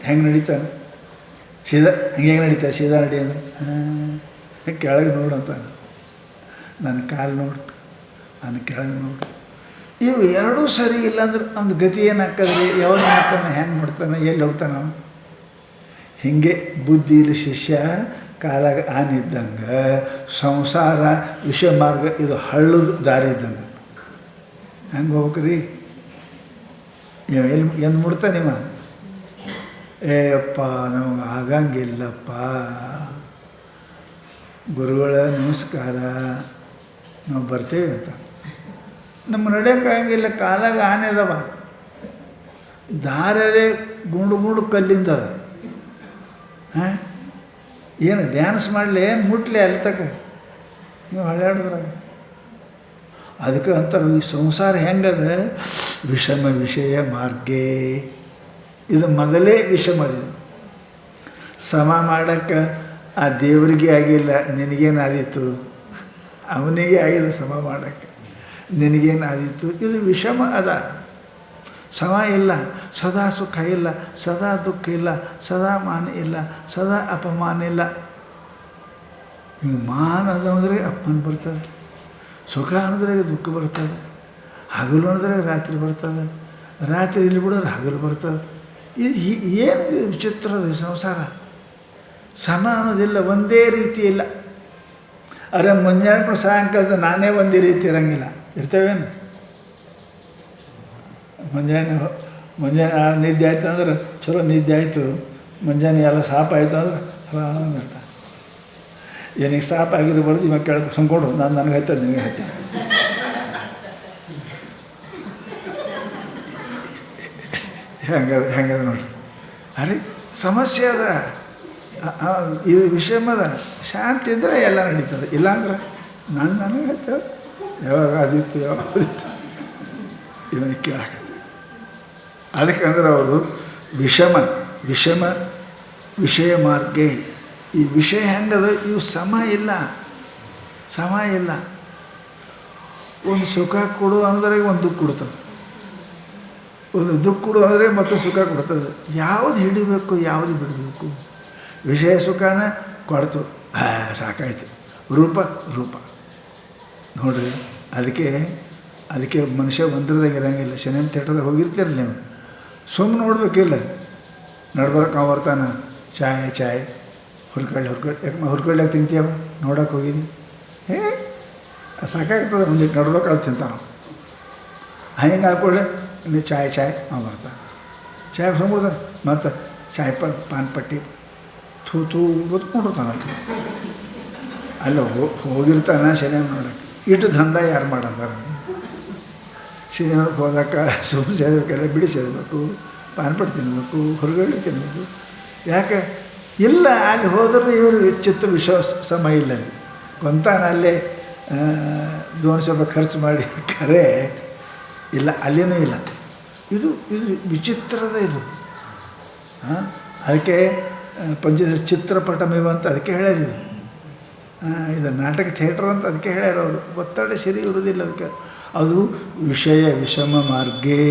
ಹೆಂಗೆ ನಡೀತಾನೆ? ಸೀದಾ ಹೆಂಗೆ ನಡೀತಾರೆ? ಸೀದಾ ನಡಿ ಅಂದ್ರೆ ಕೆಳಗೆ ನೋಡಂತಾನೆ. ನನ್ನ ಕಾಲು ನೋಡು, ನಾನು ಕೆಳಗೆ ನೋಡು. ಇವು ಎರಡೂ ಸರಿ ಇಲ್ಲ ಅಂದ್ರೆ ಅವ್ನ ಗತಿ ಏನಾಗ್ತದ್ರಿ? ಯಾವಾಗ ಮಾಡ್ತಾನೆ, ಹೆಂಗೆ ಮಾಡ್ತಾನೆ, ಎಲ್ಲಿ ಹೋಗ್ತಾನೆ ಅವನು? ಹೀಗೆ ಬುದ್ಧಿಲಿ ಶಿಷ್ಯ, ಕಾಲಾಗ ಆನಿದ್ದಂಗೆ ಸಂಸಾರ ವಿಷಯ ಮಾರ್ಗ ಇದು ಹಳ್ಳದ ದಾರಿ ಇದ್ದಂಗೆ. ಹೆಂಗೆ ಹೋಗ್ಬೇಕ್ರಿ? ಎಂದು ಮುಡ್ತಾನೆ ನಿಮ್ಮ? ಏಯಪ್ಪ ನಮಗೆ ಆಗಂಗಿಲ್ಲಪ್ಪ, ಗುರುಗಳ ನಮಸ್ಕಾರ, ನಾವು ಬರ್ತೇವೆ ಅಂತ. ನಮ್ಮ ನಡೆಯೋಕ್ಕಾಗಂಗಿಲ್ಲ. ಕಾಲಾಗ ಆನೆ ಅದಾವ, ದಾರೇ ಗುಂಡು ಗುಂಡು ಕಲ್ಲಿಂದದ. ಹಾಂ, ಏನು ಡ್ಯಾನ್ಸ್ ಮಾಡಲಿ, ಏನು ಮುಟ್ಲಿ ಅಲ್ಲಿ ತಕ ನೀವು ಹಳ್ಯಾಡಿದ್ರಾಗ. ಅದಕ್ಕೆ ಅಂತಾರೆ ಈ ಸಂಸಾರ ಹೆಂಗದ? ವಿಷಮ ವಿಷಯ ಮಾರ್ಗೇ. ಇದು ಮೊದಲೇ ವಿಷಮದಿದು. ಸಮ ಮಾಡೋಕ್ಕೆ ಆ ದೇವರಿಗೆ ಆಗಿಲ್ಲ, ನಿನಗೇನಾದೀತು? ಅವನಿಗೆ ಆಗಿಲ್ಲ ಸಮ ಮಾಡೋಕ್ಕೆ, ನಿನಗೇನಾದೀತು? ಇದು ವಿಷಮ ಅದ. ಸಮ ಇಲ್ಲ, ಸದಾ ಸುಖ ಇಲ್ಲ, ಸದಾ ದುಃಖ ಇಲ್ಲ, ಸದಾ ಮಾನ ಇಲ್ಲ, ಸದಾ ಅಪಮಾನ ಇಲ್ಲ. ಹಿಂಗೆ ಮಾನ ಅದ ಅಂದರೆ ಅಪಮಾನ ಬರ್ತದೆ, ಸುಖ ಅನ್ನೋದ್ರಾಗ ದುಃಖ ಬರ್ತದೆ, ಹಗಲು ಅನ್ನೋದ್ರಾಗ ರಾತ್ರಿ ಬರ್ತದೆ, ರಾತ್ರಿ ಇಲ್ಲಿ ಬಿಡೋರು ಹಗಲು ಬರ್ತದೆ. ಇದು ಏನು ವಿಚಿತ್ರದ ಸಂಸಾರ. ಸಮ ಅನ್ನೋದಿಲ್ಲ, ಒಂದೇ ರೀತಿ ಇಲ್ಲ. ಅರೆ ಮುಂಜಾನೆ ಸಾಯಂಕಾಲದ ನಾನೇ ಒಂದೇ ರೀತಿ ಇರೋಂಗಿಲ್ಲ. ಇರ್ತೇವೇನು? ಮುಂಜಾನೆ ನಿದ್ದೆ ಆಯ್ತು ಅಂದ್ರೆ ಚಲೋ ನಿದ್ದೆ ಆಯಿತು, ಮುಂಜಾನೆ ಎಲ್ಲ ಸಾಪ್ ಆಯಿತು ಅಂದ್ರೆ ಆರಾಮ ಇರ್ತಾನೆ. ಏನೀಗ ಸಾಪ್ ಆಗಿರಬಾರ್ದು, ಇವಾಗ ಕೆಳಗೆ ಸಂಕೊಂಡು ನನಗೆ ಆಯ್ತದೆ, ನಿನಗೆ ಆಯ್ತು. ಹೆಂಗದ ನೋಡ್ರಿ. ಅರೆ ಸಮಸ್ಯೆ ಅದ, ಇದು ವಿಷಮದ. ಶಾಂತಿ ಇದ್ದರೆ ಎಲ್ಲ ನಡೀತದೆ. ಇಲ್ಲಾಂದ್ರೆ ನನಗೆ ಆಯ್ತು, ಯಾವಾಗ ಆದಿತ್ತು ಯಾವಾಗ ಆದಿತ್ತು ಇವನಿಗೆ ಕೇಳಾಕತ್ತೆ. ಅದಕ್ಕಂದ್ರೆ ಅವರು ವಿಷಮ ವಿಷಯ ಮಾರ್ಗೇ. ಈ ವಿಷಯ ಹೆಂಗದ? ಇವು ಸಮ ಇಲ್ಲ. ಒಂದು ಸುಖ ಕೊಡು ಅಂದರೆ ಒಂದು ದುಃಖ ಕೊಡ್ತದೆ, ಒಂದು ದುಃಖ ಕೊಡು ಅಂದರೆ ಮತ್ತು ಸುಖ ಕೊಡ್ತದೆ. ಯಾವುದು ಹಿಡಿಬೇಕು, ಯಾವುದು ಬಿಡಬೇಕು? ವಿಷಯ ಸುಖನ ಕೊಡ್ತು, ಸಾಕಾಯ್ತು. ರೂಪ ನೋಡ್ರಿ. ಅದಕ್ಕೆ ಮನುಷ್ಯ ಒಂದ್ರದಾಗ ಇರೋಂಗಿಲ್ಲ. ಸಿನಿಮಾ ಥಿಯೇಟರ್ದಾಗ ಹೋಗಿರ್ತೀರಲ್ಲ ನೀವು, ಸುಮ್ಮನೆ ನೋಡ್ಬೇಕಿಲ್ಲ. ನಡ್ಬರ್ಕ ಅವ ಬರ್ತಾನೆ, ಚಾಯ್ ಹುರ್ಕಳ್ಳಿ ಯಾಕೆ ಹುರ್ಕಳ್ಳಿಯಾಗ ತಿಂತೀಯವ ನೋಡೋಕೆ ಹೋಗಿದ್ದಿ? ಸಾಕಾಗ್ತದೆ. ಒಂದಿಟ್ಟು ನಡ್ಬೇಕು ಅಲ್ಲಿ ತಿಂತಾನೆ. ಹಿಂಗೆ ಹಾಕೊಳ್ಳೆ ನೀವು ಚಾಯ್ ಅವ ಬರ್ತಾನೆ, ಚಾಯ್ ಸುಮ್ಬಿಡ್ತಾನೆ. ಮತ್ತು ಚಾಯ್ ಪಾನ್ ಪಟ್ಟಿ ತೂ ಗೊತ್ಕೊಂಡಿರ್ತಾನೆ. ಅಲ್ಲಿ ಹೋಗಿರ್ತಾನೆ ಸಿನಿಮಾ ನೋಡೋಕ್ಕೆ. ಇಟ್ಟು ದಂಧ ಯಾರು ಮಾಡಂತಾರೆ? ಸಿನಿಮಾಕ್ಕೆ ಹೋದಾಗ ಸುಮ್ಮನೆ ಸೇದಬೇಕೆಲ್ಲ ಬಿಡಿ ಸೇದಬೇಕು, ಪಾನ್ಪಟ್ಟು ತಿನ್ನಬೇಕು, ಹೊರಗಡೆ ತಿನ್ನಬೇಕು. ಯಾಕೆ ಇಲ್ಲ? ಅಲ್ಲಿ ಹೋದ್ರೆ ಇವರು ಚಿತ್ತ ವಿಶ್ವಾಸ ಸಮ ಇಲ್ಲ. ಅಲ್ಲಿ ಕೊಂತಾನ ಅಲ್ಲೇ 200 ರೂಪಾಯಿ ಖರ್ಚು ಮಾಡಿ ಕರೆ ಇಲ್ಲ, ಅಲ್ಲೇನೂ ಇಲ್ಲ. ಇದು ವಿಚಿತ್ರದ ಇದು. ಅದಕ್ಕೆ ಚಿತ್ರಪಟಮೇವ ಅಂತ ಅದಕ್ಕೆ ಹೇಳ್ಯಾರಿದು. ಇದು ನಾಟಕ ಥಿಯೇಟ್ರ್ ಅಂತ ಅದಕ್ಕೆ ಹೇಳ್ಯಾರ ಅವರು. ಒತ್ತಡ ಸರಿ ಇರುವುದಿಲ್ಲ ಅದಕ್ಕೆ. ಅದು ವಿಷಮ ಮಾರ್ಗೇ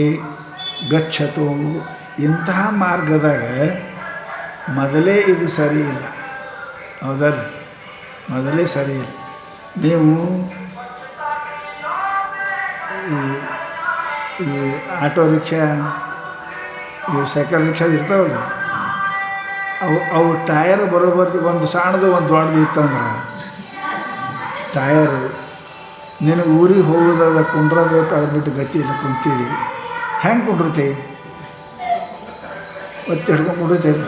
ಗಚ್ಚತು. ಇಂತಹ ಮಾರ್ಗದಾಗ ಮೊದಲೇ ಇದು ಸರಿ ಇಲ್ಲ, ಹೌದಲ್ಲ? ಮೊದಲೇ ಸರಿ ಇಲ್ಲ. ನೀವು ಈ ಆಟೋ ರಿಕ್ಷಾ, ಇವು ಸೈಕಲ್ ರಿಕ್ಷಾ ಇರ್ತಾವಲ್ಲ, ಅವು ಟಯರ್ ಬರೋಬ್ಬರಿ ಒಂದು ಸಣ್ಣದು ಒಂದು ದೊಡ್ಡದು ಇತ್ತಂದ್ರೆ ಟಯರು ನಿನಗೆ ಊರಿಗೆ ಹೋಗೋದಾಗ ಕುಂಡ್ರಬೇಕು, ಅದ್ರ ಬಿಟ್ಟು ಗತಿ ಇಲ್ಲ, ಕುಂತೀರಿ ಹೆಂಗೆ ಕುಂಡಿರ್ತಿ? ಒತ್ತಿ ಹಿಡ್ಕೊಂಡು ಕುಂಡಿರ್ತೀವಿ.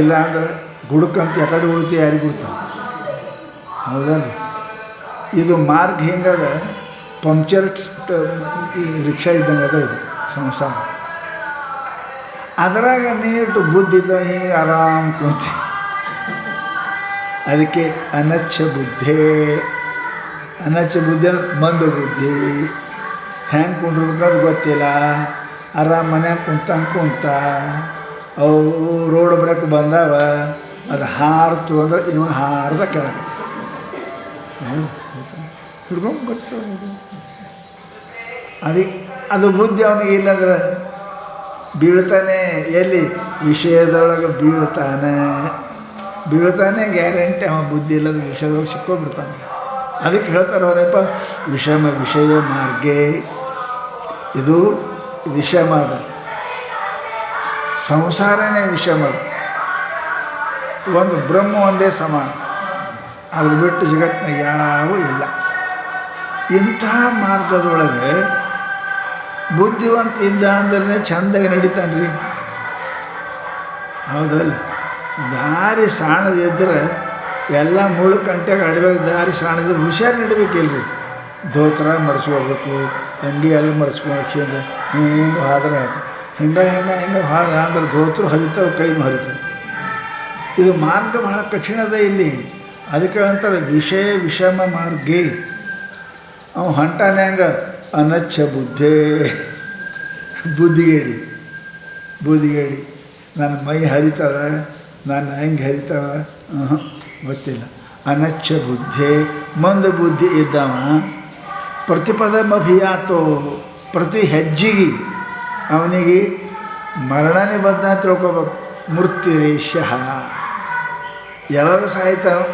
ಇಲ್ಲ ಅಂದ್ರೆ ಗುಡ್ಕಂತ ಯಾಕಡೆ ಉಳಿತಿ ಯಾರಿಗೆ ಗುಡ್ತ, ಹೌದಲ್ಲ? ಇದು ಮಾರ್ಗ ಹೆಂಗದ, ಪಂಕ್ಚರ್ ರಿಕ್ಷಾ ಇದ್ದಂಗೆ ಅದ ಇದು ಸಂಸಾರ. ಅದರಾಗ ನೀಟು ಬುದ್ಧಿದ್ದ ಹಿಂಗೆ ಆರಾಮ್ ಕುಂತಿ. ಅದಕ್ಕೆ ಅನಚ್ಚ ಬುದ್ಧಿ. ಅನಚ್ಚ ಬುದ್ಧಿ ಅಂದ್ರೆ ಮಂದ ಬುದ್ಧಿ. ಹೆಂಗೆ ಕುಂಡಿರ್ಬೇಕಾದ್ರೆ ಗೊತ್ತಿಲ್ಲ, ಆರಾಮ್ ಮನ್ಯಾಗ ಕುಂತ ಅವು ರೋಡ್ ಬ್ರೇಕ್ ಬಂದಾವ, ಅದು ಹಾರ್ತು ಅಂದ್ರೆ ಇವ ಹಾರ್ದ ಕೆಳಗೆ ಹಿಡ್ಕೊಂಡು ಗೊತ್ತು. ಅದು ಬುದ್ಧಿ ಅವನಿಗೆ ಇಲ್ಲಂದ್ರೆ ಬೀಳ್ತಾನೆ. ಎಲ್ಲಿ? ವಿಷಯದೊಳಗೆ ಬೀಳ್ತಾನೆ ಗ್ಯಾರಂಟಿ. ಅವ ಬುದ್ಧಿ ಇಲ್ಲದ ವಿಷಯದೊಳಗೆ ಸಿಕ್ಕೋಬಿಡ್ತಾನೆ. ಅದಕ್ಕೆ ಹೇಳ್ತಾರೆ ಅವರಪ್ಪ, ವಿಷಯ ಮಾರ್ಗೇ. ಇದು ವಿಷಮದ ಸಂಸಾರನೇ, ವಿಷಮದ. ಒಂದು ಬ್ರಹ್ಮ ಒಂದೇ ಸಮಾನ, ಅದು ಬಿಟ್ಟು ಜಗತ್ತಿನ ಯಾವೂ ಇಲ್ಲ. ಇಂತಹ ಮಾರ್ಗದೊಳಗೆ ಬುದ್ಧಿವಂತ ಇದ್ದ ಅಂದ್ರೆ ಚೆಂದಾಗಿ ನಡೀತಾನೆ ರೀ, ಹೌದಲ್ಲ? ದಾರಿ ಸಾಣದಿದ್ರೆ ಎಲ್ಲ ಮುಳ್ಳು ಕಂಟೆಗೆ ಅಡಬೇಕು. ದಾರಿ ಸಾಣದಿದ್ರೆ ಹುಷಾರು ನಡಿಬೇಕಿಲ್ರಿ. ಧೋತ್ರ ಮಡಿಸ್ಕೋಬೇಕು, ಅಂಗಿ ಎಲ್ಲ ಮಡಿಸ್ಕೊಂಡು ಹಿಂಗೆ ಹಾದ್ರೆ ಆಯ್ತು. ಹಿಂಗೆ ಹಾದ ಅಂದ್ರೆ ಧೋತ್ರ ಹರಿತಾವೆ, ಕೈನೂ ಹರಿತಾವೆ. ಇದು ಮಾರ್ಗ ಬಹಳ ಕಠಿಣದ ಇಲ್ಲಿ. ಅದಕ್ಕೆ ಅಂತಾರೆ ವಿಷಮ ಮಾರ್ಗೇ. ಅವ ಹೊಂಟಾನೆ ಹಂಗೆ ಅನಚ್ಚ ಬುದ್ಧಿಗೇಡಿ. ನನ್ನ ಮೈ ಹರಿತದ, ನನ್ನ ಹೆಂಗೆ ಹರಿತವ ಗೊತ್ತಿಲ್ಲ. ಅನಚ್ಚ ಬುದ್ಧಿ, ಮಂದ ಬುದ್ಧಿ ಇದ್ದವ. ಪ್ರತಿಪದಮಭಿಯಾತೋ, ಪ್ರತಿ ಹೆಜ್ಜೆಗೆ ಅವನಿಗೆ ಮರಣನೇ ಬಂದ ತಿಳ್ಕೊಬೇಕು. ಮೃತ್ಯುರೇಶ, ಯಾವಾಗ ಸಾಯ್ತಾನೋ,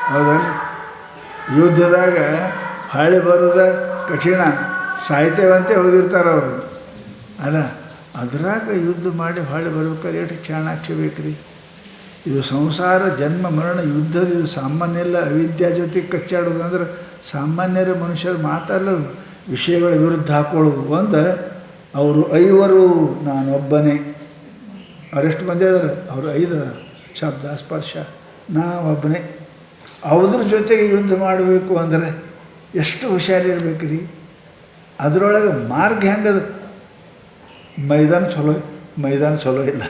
ಹೌದಲ್ಲ? ಯುದ್ಧದಾಗ ಹಳ್ಳಿ ಬರೋದ ಕಠಿಣ, ಸಾಯ್ತೇವಂತೆ ಹೋಗಿರ್ತಾರೆ ಅವರು, ಅಲ್ಲ? ಅದ್ರಾಗ ಯುದ್ಧ ಮಾಡಿ ಹೊಳ್ಳಿ ಬರ್ಬೇಕಾದ್ರೆ ಎಷ್ಟು ಚಾಣಾಕ್ಷ ಬೇಕ್ರಿ. ಇದು ಸಂಸಾರ, ಜನ್ಮ ಮರಣ, ಯುದ್ಧದ ಇದು ಸಾಮಾನ್ಯ ಎಲ್ಲ. ಅವಿದ್ಯಾ ಜೊತೆಗೆ ಕಚ್ಚಾಡೋದು ಅಂದ್ರೆ ಸಾಮಾನ್ಯರ ಮನುಷ್ಯರು ಮಾತಾಡೋದು, ವಿಷಯಗಳ ವಿರುದ್ಧ ಹಾಕೊಳ್ಳೋದು. ಅವರು 5 ನಾನೊಬ್ಬನೇ. ಅವರೆಷ್ಟು ಮಂದಿ ಅದಾರೆ? ಅವರು 5 ಶಬ್ದ ಸ್ಪರ್ಶ, ನಾವೊಬ್ಬನೇ. ಅವ್ರ ಜೊತೆಗೆ ಯುದ್ಧ ಮಾಡಬೇಕು ಅಂದರೆ ಎಷ್ಟು ಹುಷಾರಿರ್ಬೇಕು ರೀ. ಅದರೊಳಗೆ ಮಾರ್ಗ ಹೆಂಗದ? ಮೈದಾನ ಚಲೋ ಇಲ್ಲ.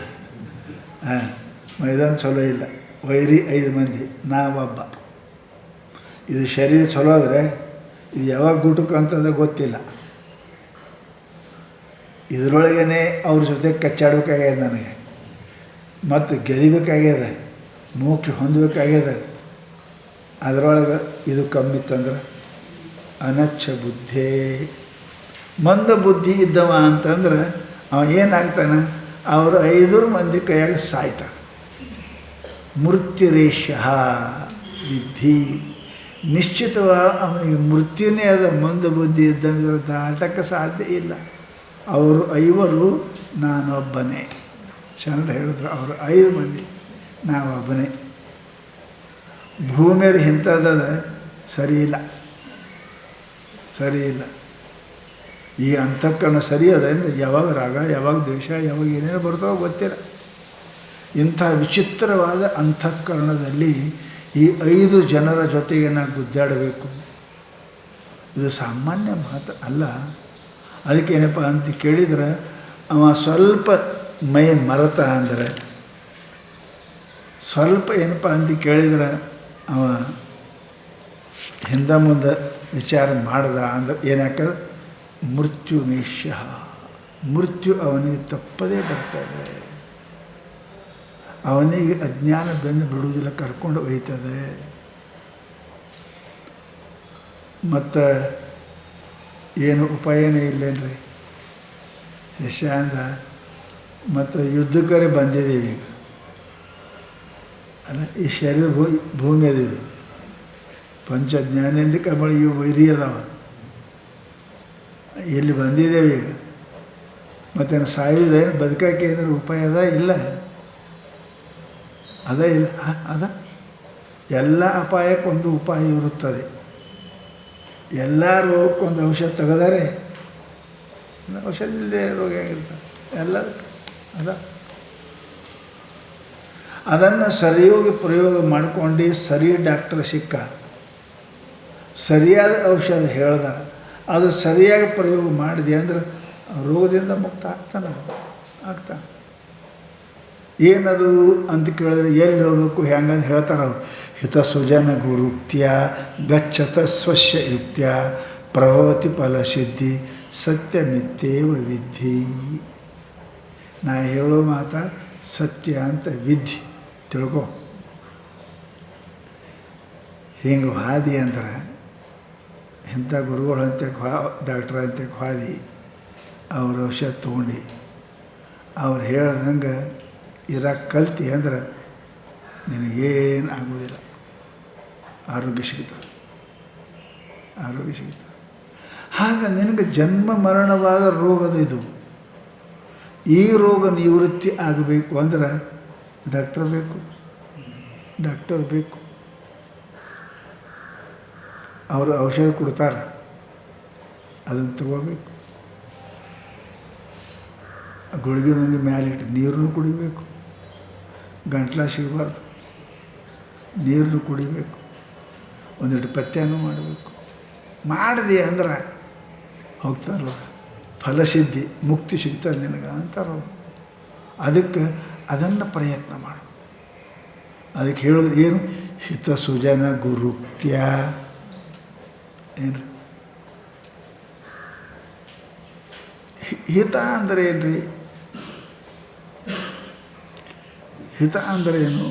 ಮೈದಾನ ಚಲೋ ಇಲ್ಲ. ವೈರಿ 5 ಮಂದಿ, ನಾವೊಬ್ಬ. ಇದು ಶರೀರ ಚಲೋ ಆದರೆ ಇದು ಯಾವಾಗ ಗುಟುಕು ಅಂತಂದ್ರೆ ಗೊತ್ತಿಲ್ಲ. ಇದರೊಳಗೇ ಅವ್ರ ಜೊತೆ ಕಚ್ಚಾಡಬೇಕಾಗ್ಯದ ನನಗೆ, ಮತ್ತು ಗೆದಿಬೇಕಾಗ್ಯದ, ಮೋಕ್ಷ ಹೊಂದಬೇಕಾಗ್ಯದ. ಅದರೊಳಗೆ ಇದು ಕಮ್ಮಿತ್ತಂದ್ರೆ ಅನಚ್ಚ ಬುದ್ಧಿ. ಮಂದ ಬುದ್ಧಿ ಇದ್ದವ ಅಂತಂದ್ರೆ ಅವ ಏನಾಗ್ತಾನೆ? ಅವರು 5 ಮಂದಿ ಕೈಯಾಗ ಸಾಯ್ತಾನೆ. ಮೃತ್ಯುರೇಶ ವಿಧಿ. ನಿಶ್ಚಿತವಾಗಿ ಅವನಿಗೆ ಮೃತ್ಯುನೇ ಅದ. ಮಂದ ಬುದ್ಧಿ ಇದ್ದಂಗೆ ದಾಟಕ್ಕೆ ಸಾಧ್ಯ ಇಲ್ಲ. ಅವರು 5 ನಾನೊಬ್ಬನೇ. ಶರಣ ಹೇಳಿದ್ರು, ಅವರು 5 ಮಂದಿ, ನಾವೊಬ್ಬನೇ. ಭೂಮಿಯರು ಇಂಥದ್ದು ಸರಿ ಇಲ್ಲ. ಈ ಅಂತಃಕರಣ ಸರಿ ಅದೇನು? ಯಾವಾಗ ರಾಗ, ಯಾವಾಗ ದ್ವೇಷ, ಯಾವಾಗ ಏನೇನು ಬರ್ತಾವೋ ಗೊತ್ತಿಲ್ಲ. ಇಂಥ ವಿಚಿತ್ರವಾದ ಅಂತಃಕರಣದಲ್ಲಿ ಈ 5 ಜನರ ಜೊತೆಗೆ ನಾವು ಗುದ್ದಾಡಬೇಕು. ಇದು ಸಾಮಾನ್ಯ ಮಾತು ಅಲ್ಲ. ಅದಕ್ಕೇನಪ್ಪ ಅಂತ ಕೇಳಿದ್ರೆ, ಅವ ಸ್ವಲ್ಪ ಮೈ ಮರೆತ ಅಂದರೆ, ಸ್ವಲ್ಪ ಏನಪ್ಪ ಅಂತ ಕೇಳಿದ್ರೆ ಅವ ಹಿಂದೆ ಮುಂದೆ ವಿಚಾರ ಮಾಡ್ದ ಅಂದ್ರೆ ಏನಾಗ್ತದೆ? ಮೃತ್ಯುಮೇಶ. ಮೃತ್ಯು ಅವನಿಗೆ ತಪ್ಪದೇ ಬರ್ತದೆ. ಅವನಿಗೆ ಅಜ್ಞಾನ ಬೆನ್ನು ಬಿಡುವುದಿಲ್ಲ, ಕರ್ಕೊಂಡು ಒಯ್ತದೆ. ಮತ್ತು ಏನು ಉಪಾಯನೇ ಇಲ್ಲೇನ್ರಿ ಶಿಷ್ಯ ಅಂದ. ಮತ್ತು ಯುದ್ಧಕ್ಕರೆ ಬಂದಿದ್ದೀವಿ ಈಗ ಅಲ್ಲ, ಈ ಶರೀರ ಭೂಮಿ ಅದಿದೆ, ಪಂಚ ಜ್ಞಾನೇಂದ್ರಿಯ ಕರ್ಮಗಳು ಇವು ವೈರಿ ಅದಾವ, ಇಲ್ಲಿ ಬಂದಿದ್ದೇವೆ ಈಗ. ಮತ್ತೇನು ಸಾಯುವುದೇನು ಬದುಕಕ್ಕೆ ಏನಾದ್ರು ಉಪಾಯ ಅದ? ಇಲ್ಲ, ಅದ ಇಲ್ಲ ಅದ. ಎಲ್ಲ ಅಪಾಯಕ್ಕೊಂದು ಉಪಾಯ ಇರುತ್ತದೆ. ಎಲ್ಲ ರೋಗಕ್ಕೊಂದು ಔಷಧ ತೆಗೆದರೆ ಔಷಧ ಇಲ್ಲದೆ ರೋಗ ಹೇಗಿರ್ತದೆ? ಎಲ್ಲ ಅದ. ಅದನ್ನು ಸರಿಯಾಗಿ ಪ್ರಯೋಗ ಮಾಡ್ಕೊಂಡು ಸರಿ ಡಾಕ್ಟರ್ ಸಿಕ್ಕ, ಸರಿಯಾದ ಔಷಧ ಹೇಳ್ದ, ಅದು ಸರಿಯಾಗಿ ಪ್ರಯೋಗ ಮಾಡಿದೆ ಅಂದ್ರೆ ರೋಗದಿಂದ ಮುಕ್ತ ಆಗ್ತಾನೆ. ಏನದು ಅಂತ ಕೇಳಿದ್ರೆ ಎಲ್ಲಿ ಹೋಗಬೇಕು ಹೆಂಗಂತ ಹೇಳ್ತಾರೆ ಅವರು. ಹಿತಸುಜನ ಗುರುಕ್ತ್ಯ ಗಚ್ಚತ ಸ್ವಸ್ಯ ಯುಕ್ತ್ಯ ಪ್ರಭವತಿ ಫಲಸಿದ್ಧಿ ಸತ್ಯಮಿತ್ತೇವ ವಿದ್ಧಿ. ನಾ ಹೇಳೋ ಮಾತ ಸತ್ಯ ಅಂತ ವಿಧಿ ತಿಳ್ಕೊ. ಹಿಂಗೆ ಹಾದಿ ಅಂದ್ರೆ ಇಂಥ ಗುರುಗಳಂತೆ ಡಾಕ್ಟ್ರ್ ಅಂತೆ ಹಾದಿ ಅವ್ರ ಔಷಧ ತೊಗೊಂಡು ಅವ್ರು ಹೇಳ್ದಂಗೆ ಇರಕ್ಕೆ ಕಲ್ತಿ ಅಂದ್ರೆ ನಿನಗೇನು ಆಗೋದಿಲ್ಲ, ಆರೋಗ್ಯ ಸಿಗ್ತದೆ. ಹಾಗೆ ನಿನಗೆ ಜನ್ಮ ಮರಣವಾದ ರೋಗದ ಇದು. ಈ ರೋಗ ನಿವೃತ್ತಿ ಆಗಬೇಕು ಅಂದ್ರೆ ಡಾಕ್ಟರ್ ಬೇಕು. ಅವರು ಔಷಧ ಕೊಡ್ತಾರೆ, ಅದನ್ನು ತಗೋಬೇಕು. ಗುಳಿಗೆ ನುಂಗಿ ಮ್ಯಾಲಿಟ್ಟು ನೀರನ್ನು ಕುಡಿಬೇಕು, ಗಂಟ್ಲ ಸಿಗಬಾರ್ದು, ನೀರನ್ನು ಕುಡಿಬೇಕು, ಒಂದೆರಡು ಪಥ್ಯನೂ ಮಾಡಬೇಕು. ಮಾಡಿದೆ ಅಂದ್ರೆ ಹೋಗ್ತಾರೋ ಫಲಸಿದ್ಧಿ ಮುಕ್ತಿ ಸಿಗ್ತದೆ ನಿನಗೆ ಅಂತಾರೋ. ಅದಕ್ಕೆ ಅದನ್ನು ಪ್ರಯತ್ನ ಮಾಡು. ಅದಕ್ಕೆ ಹೇಳೋದು ಏನು? ಹಿತಸುಜನ ಗುರುಕ್ತ್ಯ. ಏನು ಹಿತ ಅಂದರೆ ಏನ್ರಿ? ಹಿತ ಅಂದರೆ ಏನು?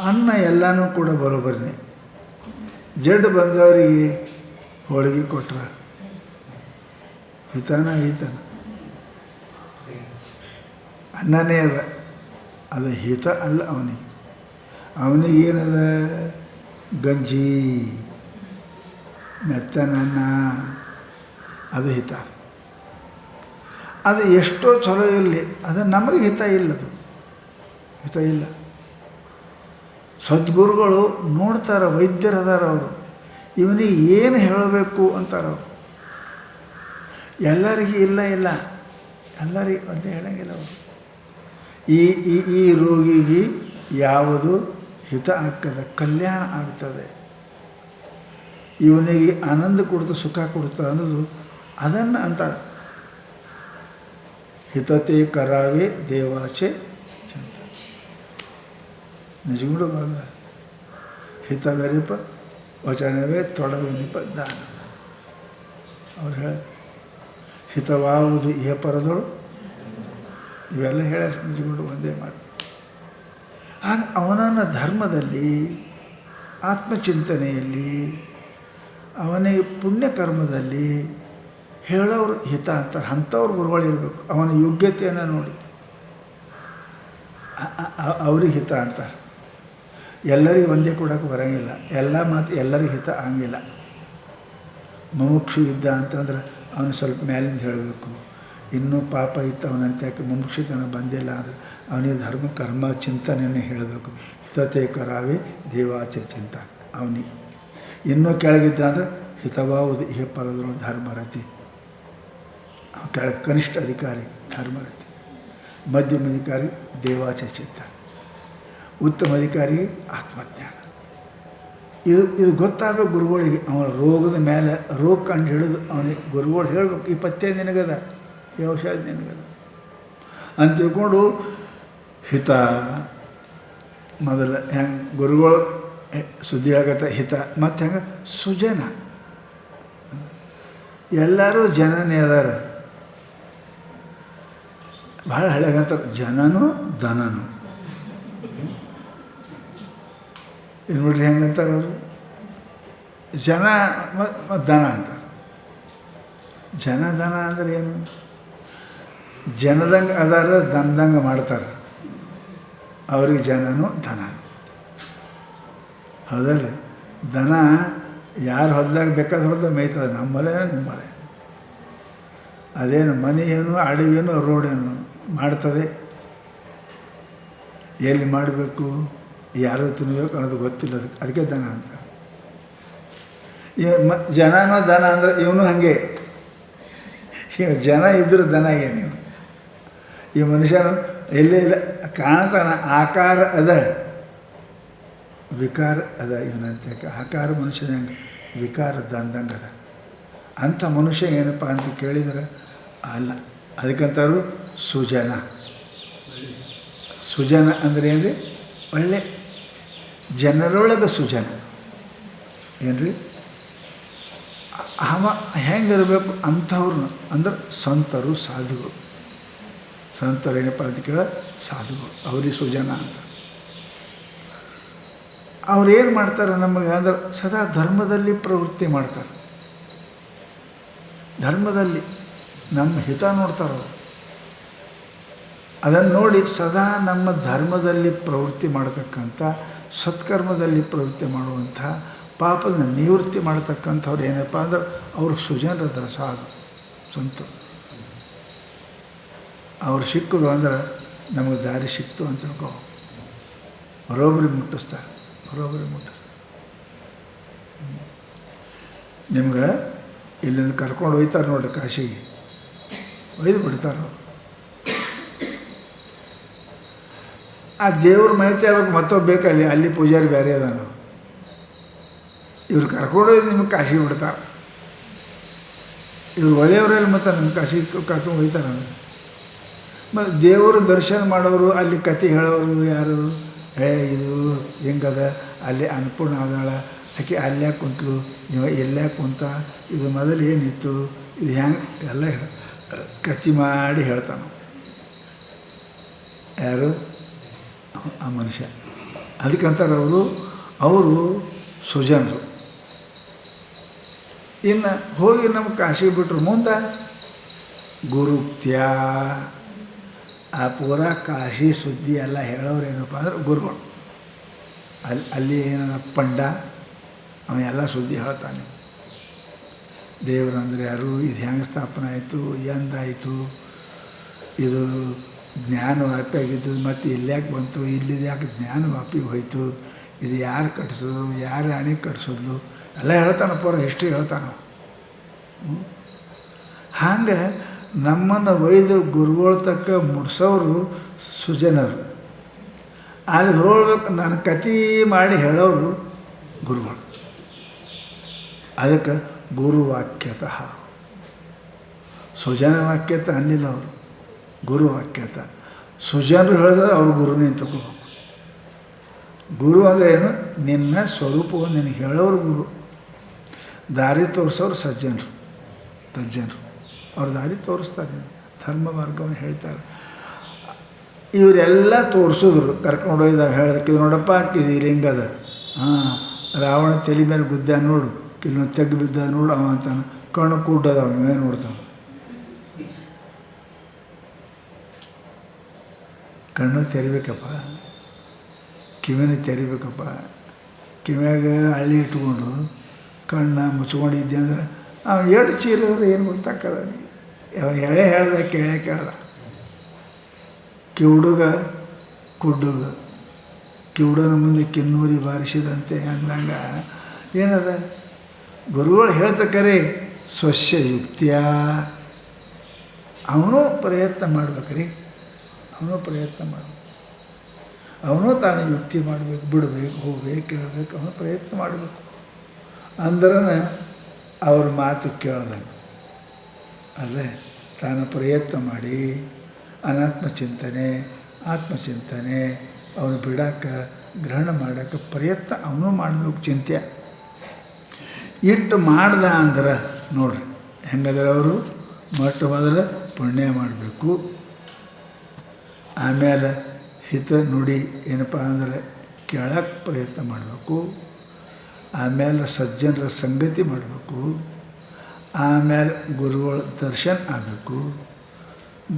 ಅನ್ನ ಎಲ್ಲನೂ ಕೂಡ ಬರೋಬರನೇ. ಜಡ್ ಬಂದವರಿಗೆ ಹೋಳಿಗೆ ಕೊಟ್ರ ಹಿತನ ಅನ್ನನೇ ಅದ, ಅದು ಹಿತ ಅಲ್ಲ. ಅವನಿಗೆ ಏನದ? ಗಂಜಿ ಮೆತ್ತನನ್ನ, ಅದು ಹಿತ. ಅದು ಎಷ್ಟೋ ಚಲೋ ಇರಲಿ, ಅದು ನಮಗೆ ಹಿತ ಇಲ್ಲ. ಸದ್ಗುರುಗಳು ನೋಡ್ತಾರೆ, ವೈದ್ಯರದಾರ ಅವರು, ಇವನಿಗೆ ಏನು ಹೇಳಬೇಕು ಅಂತಾರವ್ರು. ಎಲ್ಲರಿಗೂ ಇಲ್ಲ ಎಲ್ಲರಿಗೆ ಒಂದೇ ಹೇಳಂಗಿಲ್ಲ ಅವರು. ಈ ರೋಗಿಗೆ ಯಾವುದು ಹಿತ ಆಗ್ತದೆ, ಕಲ್ಯಾಣ ಆಗ್ತದೆ, ಇವನಿಗೆ ಆನಂದ ಕೊಡ್ತು, ಸುಖ ಕೊಡ್ತು ಅನ್ನೋದು ಅದನ್ನು ಅಂತಾರೆ. ಹಿತತೆ ಕರಾವೆ ದೇವಾಚೆ ಚಂದ. ನಿಜಗುಡು ಬರೆದ ಹಿತವೆನಿಪ ವಚನವೇ ತೊಡವೆನಿಪ ದಾನ. ಅವ್ರು ಹೇಳ ಹಿತವಾವುದು ಇಹ ಪರದಳು, ಇವೆಲ್ಲ ಹೇಳ ನಿಜಗುಡು ಒಂದೇ ಮಾತು. ಹಾಗೆ ಅವನನ್ನ ಧರ್ಮದಲ್ಲಿ, ಆತ್ಮಚಿಂತನೆಯಲ್ಲಿ, ಅವನಿಗೆ ಪುಣ್ಯಕರ್ಮದಲ್ಲಿ ಹೇಳೋರು ಹಿತ ಅಂತಾರೆ. ಅಂಥವ್ರು ಗುರುಗಳಿರಬೇಕು. ಅವನ ಯೋಗ್ಯತೆಯನ್ನು ನೋಡಿ ಅವ್ರಿಗೆ ಹಿತ ಅಂತಾರೆ. ಎಲ್ಲರಿಗೂ ಒಂದೇ ಕೊಡೋಕೆ ಬರೋಂಗಿಲ್ಲ, ಎಲ್ಲ ಮಾತು ಎಲ್ಲರಿಗೂ ಹಿತ ಆಗಂಗಿಲ್ಲ. ಮುಮುಕ್ಷು ಇದ್ದ ಅಂತಂದ್ರೆ ಅವನು ಸ್ವಲ್ಪ ಮೇಲಿಂದ ಹೇಳಬೇಕು. ಇನ್ನೂ ಪಾಪ ಇತ್ತು ಅವನಂತೆ ಮುಮುಕ್ಷುತನ ಬಂದಿಲ್ಲ ಅಂದರೆ ಅವನಿಗೆ ಧರ್ಮ ಕರ್ಮ ಚಿಂತನೆಯನ್ನು ಹೇಳಬೇಕು. ಹಿತತೆ ಕರಾವೆ ದೇವಾಚೆ ಚಿಂತ. ಅವನಿಗೆ ಇನ್ನೂ ಕೆಳಗಿದ್ದ ಅಂದರೆ ಹಿತವಾವುದು ಇಹ ಪರದೊಳು ಧರ್ಮರತಿ. ಕೆಳಗೆ ಕನಿಷ್ಠ ಅಧಿಕಾರಿ ಧರ್ಮರತಿ, ಮಧ್ಯಮ ಅಧಿಕಾರಿ ದೇವಾಚೆ ಚಿಂತ, ಉತ್ತಮ ಅಧಿಕಾರಿ ಆತ್ಮಜ್ಞಾನ. ಇದು ಗೊತ್ತಾಗಬೇಕು ಗುರುಗಳಿಗೆ. ಅವನ ರೋಗದ ಮೇಲೆ ರೋಗ ಕಂಡು ಹಿಡಿದು ಅವನಿಗೆ ಗುರುಗಳು ಹೇಳಬೇಕು, ಈ ಪಥ್ಯ ನಿನಗದ, ಈ ಔಷಧ ನಿನಗದ ಅಂತ ತಿಳ್ಕೊಂಡು ಹಿತ ಮೊದಲು ಹೆಂಗೆ ಗುರುಗಳು ಸುದ್ದಿ ಹೇಳಕತ್ತ ಹಿತ. ಮತ್ತು ಹೆಂಗೆ ಸುಜನ, ಎಲ್ಲರೂ ಜನನೇ ಅದಾರ. ಭಾಳ ಹಳೆಗಂತಾರೆ ಜನನೂ ದನನು. ಏನು ನೋಡ್ರಿ ಹೆಂಗಂತಾರೆ ಅವರು, ಜನ ದನ ಅಂತಾರೆ. ದನ ಅಂದರೆ ಏನು? ಜನದಂಗೆ ಅದಾರ ದನದಂಗೆ ಮಾಡ್ತಾರೆ, ಅವ್ರಿಗೆ ಜನನೂ ದನ. ಹೌದಲ್ಲ? ದನ ಯಾರು ಹೊಲ್ದಾಗ ಬೇಕಾದ್ರೆ ಹೊಲ್ದಾಗ ಮೇಯ್ತದೆ, ನಮ್ಮಲ್ಲೇ ನಿಮ್ಮಲ್ಲೇ. ಅದೇನು ಮನೆಯೇನು ಅಡವೇನು ರೋಡೇನು ಮಾಡ್ತದೆ, ಎಲ್ಲಿ ಮಾಡಬೇಕು, ಯಾರು ತಿನ್ನಬೇಕು ಅನ್ನೋದು ಗೊತ್ತಿಲ್ಲ. ಅದಕ್ಕೆ ದನ ಅಂತ. ಜನನೋ ದನ ಅಂದರೆ ಇವನು ಹಾಗೆ. ಜನ ಇದ್ದರೂ ದನ ಏನು? ಈ ಮನುಷ್ಯನು ಎಲ್ಲೇ ಇಲ್ಲ ಕಾಣ್ತಾನ, ಆಕಾರ ಅದ, ವಿಕಾರ ಅದ. ಇವನಂತ ಆಕಾರ ಮನುಷ್ಯನ ಹಂಗೆ, ವಿಕಾರ ದಂದಂಗೆ ಅದ. ಅಂಥ ಮನುಷ್ಯ ಏನಪ್ಪ ಅಂತ ಕೇಳಿದ್ರೆ ಅಲ್ಲ. ಅದಕ್ಕಂತಾರು ಸುಜನ. ಸುಜನ ಅಂದರೆ ಏನು ರೀ? ಒಳ್ಳೆ ಜನರೊಳಗೆ ಸುಜನ ಏನು ರೀ? ಹೆಂಗಿರಬೇಕು ಅಂಥವ್ರನ್ನ ಅಂದ್ರೆ ಸಂತರು, ಸಾಧುಗಳು. ಸಂತರು ಏನಪ್ಪ ಅಂತ ಕೇಳ, ಸಾಧುಗಳು, ಅವ್ರಿಗೆ ಸುಜನ ಅಂತ. ಅವ್ರು ಏನು ಮಾಡ್ತಾರೆ ನಮಗೆ ಅಂದ್ರೆ ಸದಾ ಧರ್ಮದಲ್ಲಿ ಪ್ರವೃತ್ತಿ ಮಾಡ್ತಾರೆ. ಧರ್ಮದಲ್ಲಿ ನಮ್ಮ ಹಿತ ನೋಡ್ತಾರೆ ಅವರು. ಅದನ್ನು ನೋಡಿ ಸದಾ ನಮ್ಮ ಧರ್ಮದಲ್ಲಿ ಪ್ರವೃತ್ತಿ ಮಾಡತಕ್ಕಂಥ, ಸತ್ಕರ್ಮದಲ್ಲಿ ಪ್ರವೃತ್ತಿ ಮಾಡುವಂಥ, ಪಾಪದ ನಿವೃತ್ತಿ ಮಾಡ್ತಕ್ಕಂಥವ್ರು ಏನಪ್ಪ ಅಂದ್ರೆ ಅವರು ಸುಜನರದ್ರ, ಸಾಧು ಸಂತರು. ಅವ್ರು ಸಿಕ್ಕರು ಅಂದ್ರೆ ನಮಗೆ ದಾರಿ ಸಿಕ್ತು ಅಂತ ತಿಳ್ಕೊ. ಬರೋಬ್ಬರಿ ಮುಟ್ಟಿಸ್ತಾರೆ. ನಿಮ್ಗೆ ಇಲ್ಲಿಂದ ಕರ್ಕೊಂಡು ಹೋಗ್ತಾರೆ ನೋಡಿ ಕಾಶಿಗೆ, ಒಯ್ದು ಬಿಡ್ತಾರೆ. ಆ ದೇವ್ರ ಮಾಹಿತಿ ಆವಾಗ ಮತ್ತೊಬ್ಬ ಬೇಕಲ್ಲಿ, ಅಲ್ಲಿ ಪೂಜಾರಿ ಬೇರೆ ಅದಾನ. ಇವ್ರು ಕರ್ಕೊಂಡೋಗಿ ನಿಮಗೆ ಕಾಶಿಗೆ ಬಿಡ್ತಾರೆ. ಇವ್ರು ಒಳ್ಳೆಯವರಲ್ಲಿ ಮತ್ತು ನಮ್ಮ ಕಾಶಿಗೆ ಕರ್ಕೊಂಡು ಹೋಗ್ತಾರೆ. ಮತ್ತು ದೇವರು ದರ್ಶನ ಮಾಡೋರು, ಅಲ್ಲಿ ಕತೆ ಹೇಳೋರು ಯಾರು? ಇದು ಹೆಂಗದ, ಅಲ್ಲಿ ಅನ್ನಪೂರ್ಣ ಆದಾಳ, ಆಕೆ ಅಲ್ಲೇ ಕುಂತಲು, ನೀವು ಎಲ್ಲೇ ಕುಂತ, ಇದು ಮೊದಲು ಏನಿತ್ತು, ಇದು ಹೆಂಗೆ ಎಲ್ಲ ಕತೆ ಮಾಡಿ ಹೇಳ್ತಾನೆ. ಯಾರು? ಆ ಮನುಷ್ಯ. ಅದಕ್ಕಂತಾರೆ ಅವರು ಸುಜನರು. ಇನ್ನು ಹೋಗಿ ನಮ್ಗೆ ಕಾಶಿಗೆ ಬಿಟ್ರು ಮುಂದೆ ಗುರುಕ್ತ್ಯ. ಆ ಪೂರ ಕಾಶಿ ಸುದ್ದಿ ಎಲ್ಲ ಹೇಳೋರು ಏನಪ್ಪ ಅಂದ್ರೆ ಗುರುಗಳು. ಅಲ್ಲಿ ಏನದ ಪಂಡ, ಅವ ಎಲ್ಲ ಸುದ್ದಿ ಹೇಳ್ತಾನೆ. ದೇವರಂದ್ರೆ ಯಾರು, ಇದು ಹೆಂಗೆ ಸ್ಥಾಪನೆ ಆಯಿತು, ಎಂದಾಯಿತು, ಇದು ಜ್ಞಾನ ವ್ಯಾಪಿ ಆಗಿದ್ದು, ಮತ್ತು ಇಲ್ಲ್ಯಾಕೆ ಬಂತು, ಇಲ್ಲಿದು ಯಾಕೆ ಜ್ಞಾನ ವ್ಯಾಪಿ ಹೋಯಿತು, ಇದು ಯಾರು ಕಟ್ಸೋದು, ಯಾರು ಅಣೆ ಕಟ್ಸೋದು ಎಲ್ಲ ಹೇಳ್ತಾನೆ. ಪೂರ ಹಿಸ್ಟ್ರಿ ಹೇಳ್ತಾನೆ. ಹಾಗೆ ನಮ್ಮನ್ನು ಒಯ್ದು ಗುರುಗಳ ತಕ್ಕ ಮುಡ್ಸೋರು ಸುಜನರು. ಅಲ್ಲಿ ಹೋಗ್ಬೇಕು ನಾನು ಕತೆ ಮಾಡಿ ಹೇಳೋರು ಗುರುಗಳು. ಅದಕ್ಕೆ ಗುರುವಾಕ್ಯತಃ. ಸುಜನ ವಾಕ್ಯತ ಅನ್ನಿಲ್ಲ ಅವರು, ಗುರುವಾಕ್ಯತ. ಸುಜನರು ಹೇಳಿದ್ರೆ ಅವ್ರು ಗುರುನೇ ತಗೋಬೇಕು. ಗುರು ಅಂದರೆ ಏನು? ನಿನ್ನ ಸ್ವರೂಪವನ್ನು ನಿನಗೆ ಹೇಳೋರು ಗುರು. ದಾರಿ ತೋರಿಸೋರು ಸಜ್ಜನರು, ತಜ್ಜನರು. ಅವ್ರು ದಾರಿ ತೋರಿಸ್ತಾರೆ, ಧರ್ಮ ಮಾರ್ಗವನ್ನು ಹೇಳ್ತಾರೆ. ಇವರೆಲ್ಲ ತೋರಿಸಿದ್ರು, ಕರ್ಕೊಂಡೊಯ್ದಾಗ ಹೇಳೋದಕ್ಕೆ, ಇದು ನೋಡಪ್ಪ ಇದು ಲಿಂಗದ, ರಾವಣ ತಲೆ ಮೇಲೆ ಗುದ್ದ ನೋಡು, ಕೆಲವೊಂದು ತೆಗ್ದು ಬಿದ್ದ ನೋಡು, ಅವ ಅಂತಾನೆ. ಕಣ್ಣು ಕೂಡದ ಅವೇ ನೋಡ್ತಾನೆ. ಕಣ್ಣು ತೆರಿಬೇಕಪ್ಪ, ಕಿವಿನೂ ತೆರಿಬೇಕಪ್ಪ. ಕಿವಿಯಾಗ ಹಳ್ಳಿ ಇಟ್ಕೊಂಡು ಕಣ್ಣ ಮುಚ್ಕೊಂಡಿದ್ದೆ ಅಂದ್ರೆ ಅವ್ನು ಎರಡು ಚೀರಿದ್ರೆ ಏನು ಗೊತ್ತಾಕದ? ಎಳೆ ಹೇಳ್ದ ಕೇಳೇ ಕೇಳ್ದ. ಕಿವುಡುಗ ಕುಡ್ಡುಗ, ಕಿವುಡನ ಮುಂದೆ ಕಿನ್ನೂರಿ ಬಾರಿಸಿದಂತೆ ಅಂದಂಗೆ ಏನದ? ಗುರುಗಳು ಹೇಳ್ತಕ್ಕರೆ ಸ್ವಸ್ಯ ಯುಕ್ತಿಯ. ಅವನು ಪ್ರಯತ್ನ ಮಾಡ್ಬೇಕ್ರಿ, ಅವನು ಪ್ರಯತ್ನ ಮಾಡಬೇಕು. ಅವನು ತಾನು ಯುಕ್ತಿ ಮಾಡಬೇಕು, ಬಿಡಬೇಕು, ಹೋಗ್ಬೇಕು, ಕೇಳಬೇಕು, ಅವನು ಪ್ರಯತ್ನ ಮಾಡಬೇಕು. ಅಂದ್ರೆ ಅವ್ರ ಮಾತು ಕೇಳ್ದಂಗೆ ಅಲ್ಲೇ ತಾನು ಪ್ರಯತ್ನ ಮಾಡಿ ಅನಾತ್ಮ ಚಿಂತನೆ, ಆತ್ಮಚಿಂತನೆ ಅವನು ಬಿಡೋಕ್ಕೆ, ಗ್ರಹಣ ಮಾಡೋಕ್ಕೆ ಪ್ರಯತ್ನ ಅವನು ಮಾಡಬೇಕು. ಚಿಂತೆ ಇಟ್ಟು ಮಾಡ್ದ ಅಂದ್ರೆ ನೋಡ್ರಿ ಹೆಂಗದ್ರೆ ಅವರು ಮೊಟ್ಟ ಮೊದಲು ಪುಣ್ಯ ಮಾಡಬೇಕು. ಆಮೇಲೆ ಹಿತ ನುಡಿ ಏನಪ್ಪ ಅಂದ್ರೆ ಕೇಳೋಕ್ಕೆ ಪ್ರಯತ್ನ ಮಾಡಬೇಕು. ಆಮೇಲೆ ಸಜ್ಜನರ ಸಂಗತಿ ಮಾಡಬೇಕು, ಆಮೇಲೆ ಗುರುಗಳ ದರ್ಶನ ಆಗಬೇಕು,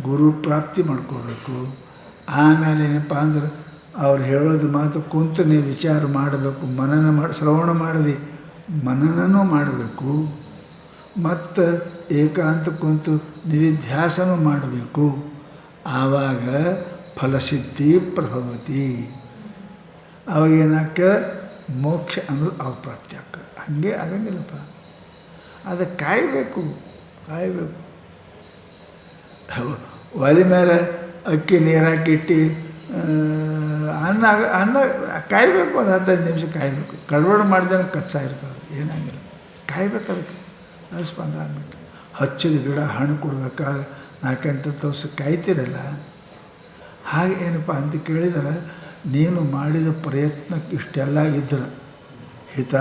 ಗುರು ಪ್ರಾಪ್ತಿ ಮಾಡ್ಕೋಬೇಕು. ಆಮೇಲೆ ಏನಪ್ಪ ಅಂದ್ರೆ ಅವ್ರು ಹೇಳೋದು ಮಾತು ಕುಂತು ನೀವು ವಿಚಾರ ಮಾಡಬೇಕು, ಮನನ ಶ್ರವಣ ಮಾಡಿದೆ ಮನನೂ ಮಾಡಬೇಕು, ಮತ್ತು ಏಕಾಂತ ಕುಂತು ನಿಧಿಧ್ಯಾಸನೂ ಮಾಡಬೇಕು. ಆವಾಗ ಫಲಸಿದ್ಧಿ ಪ್ರಭವತಿ. ಅವಾಗೇನಾಕ ಮೋಕ್ಷ ಅನ್ನೋದು ಅವ್ರ ಪ್ರಾಪ್ತಿ ಆಗ್ತದೆ. ಹಾಗೆ ಆಗಂಗಿಲ್ಲಪ್ಪ, ಅದಕ್ಕೆ ಕಾಯಬೇಕು. ಒಲೆ ಮೇಲೆ ಅಕ್ಕಿ ನೀರು ಹಾಕಿಟ್ಟು ಅನ್ನ ಕಾಯಬೇಕು, ಒಂದು 15 ನಿಮಿಷ ಕಾಯಬೇಕು. ಗಡ್ಬಡ ಮಾಡಿದ್ರೆ ಕಚ್ಚಾ ಇರ್ತದೆ, ಏನಾಗಿಲ್ಲ. ಕಾಯಬೇಕು, ಅದಕ್ಕೆ 10-15 ಮಿನಿಟ್. ಹಚ್ಚಿದ ಗಿಡ ಹಣ್ಣು ಕೊಡ್ಬೇಕಾದ್ರೆ 4-8 ತಾಸು ಕಾಯ್ತಿರಲ್ಲ. ಹಾಗೆ ಏನಪ್ಪ ಅಂತ ಕೇಳಿದರೆ, ನೀನು ಮಾಡಿದ ಪ್ರಯತ್ನಕ್ಕೆ ಇಷ್ಟೆಲ್ಲ ಇದ್ರೆ ಹಿತ,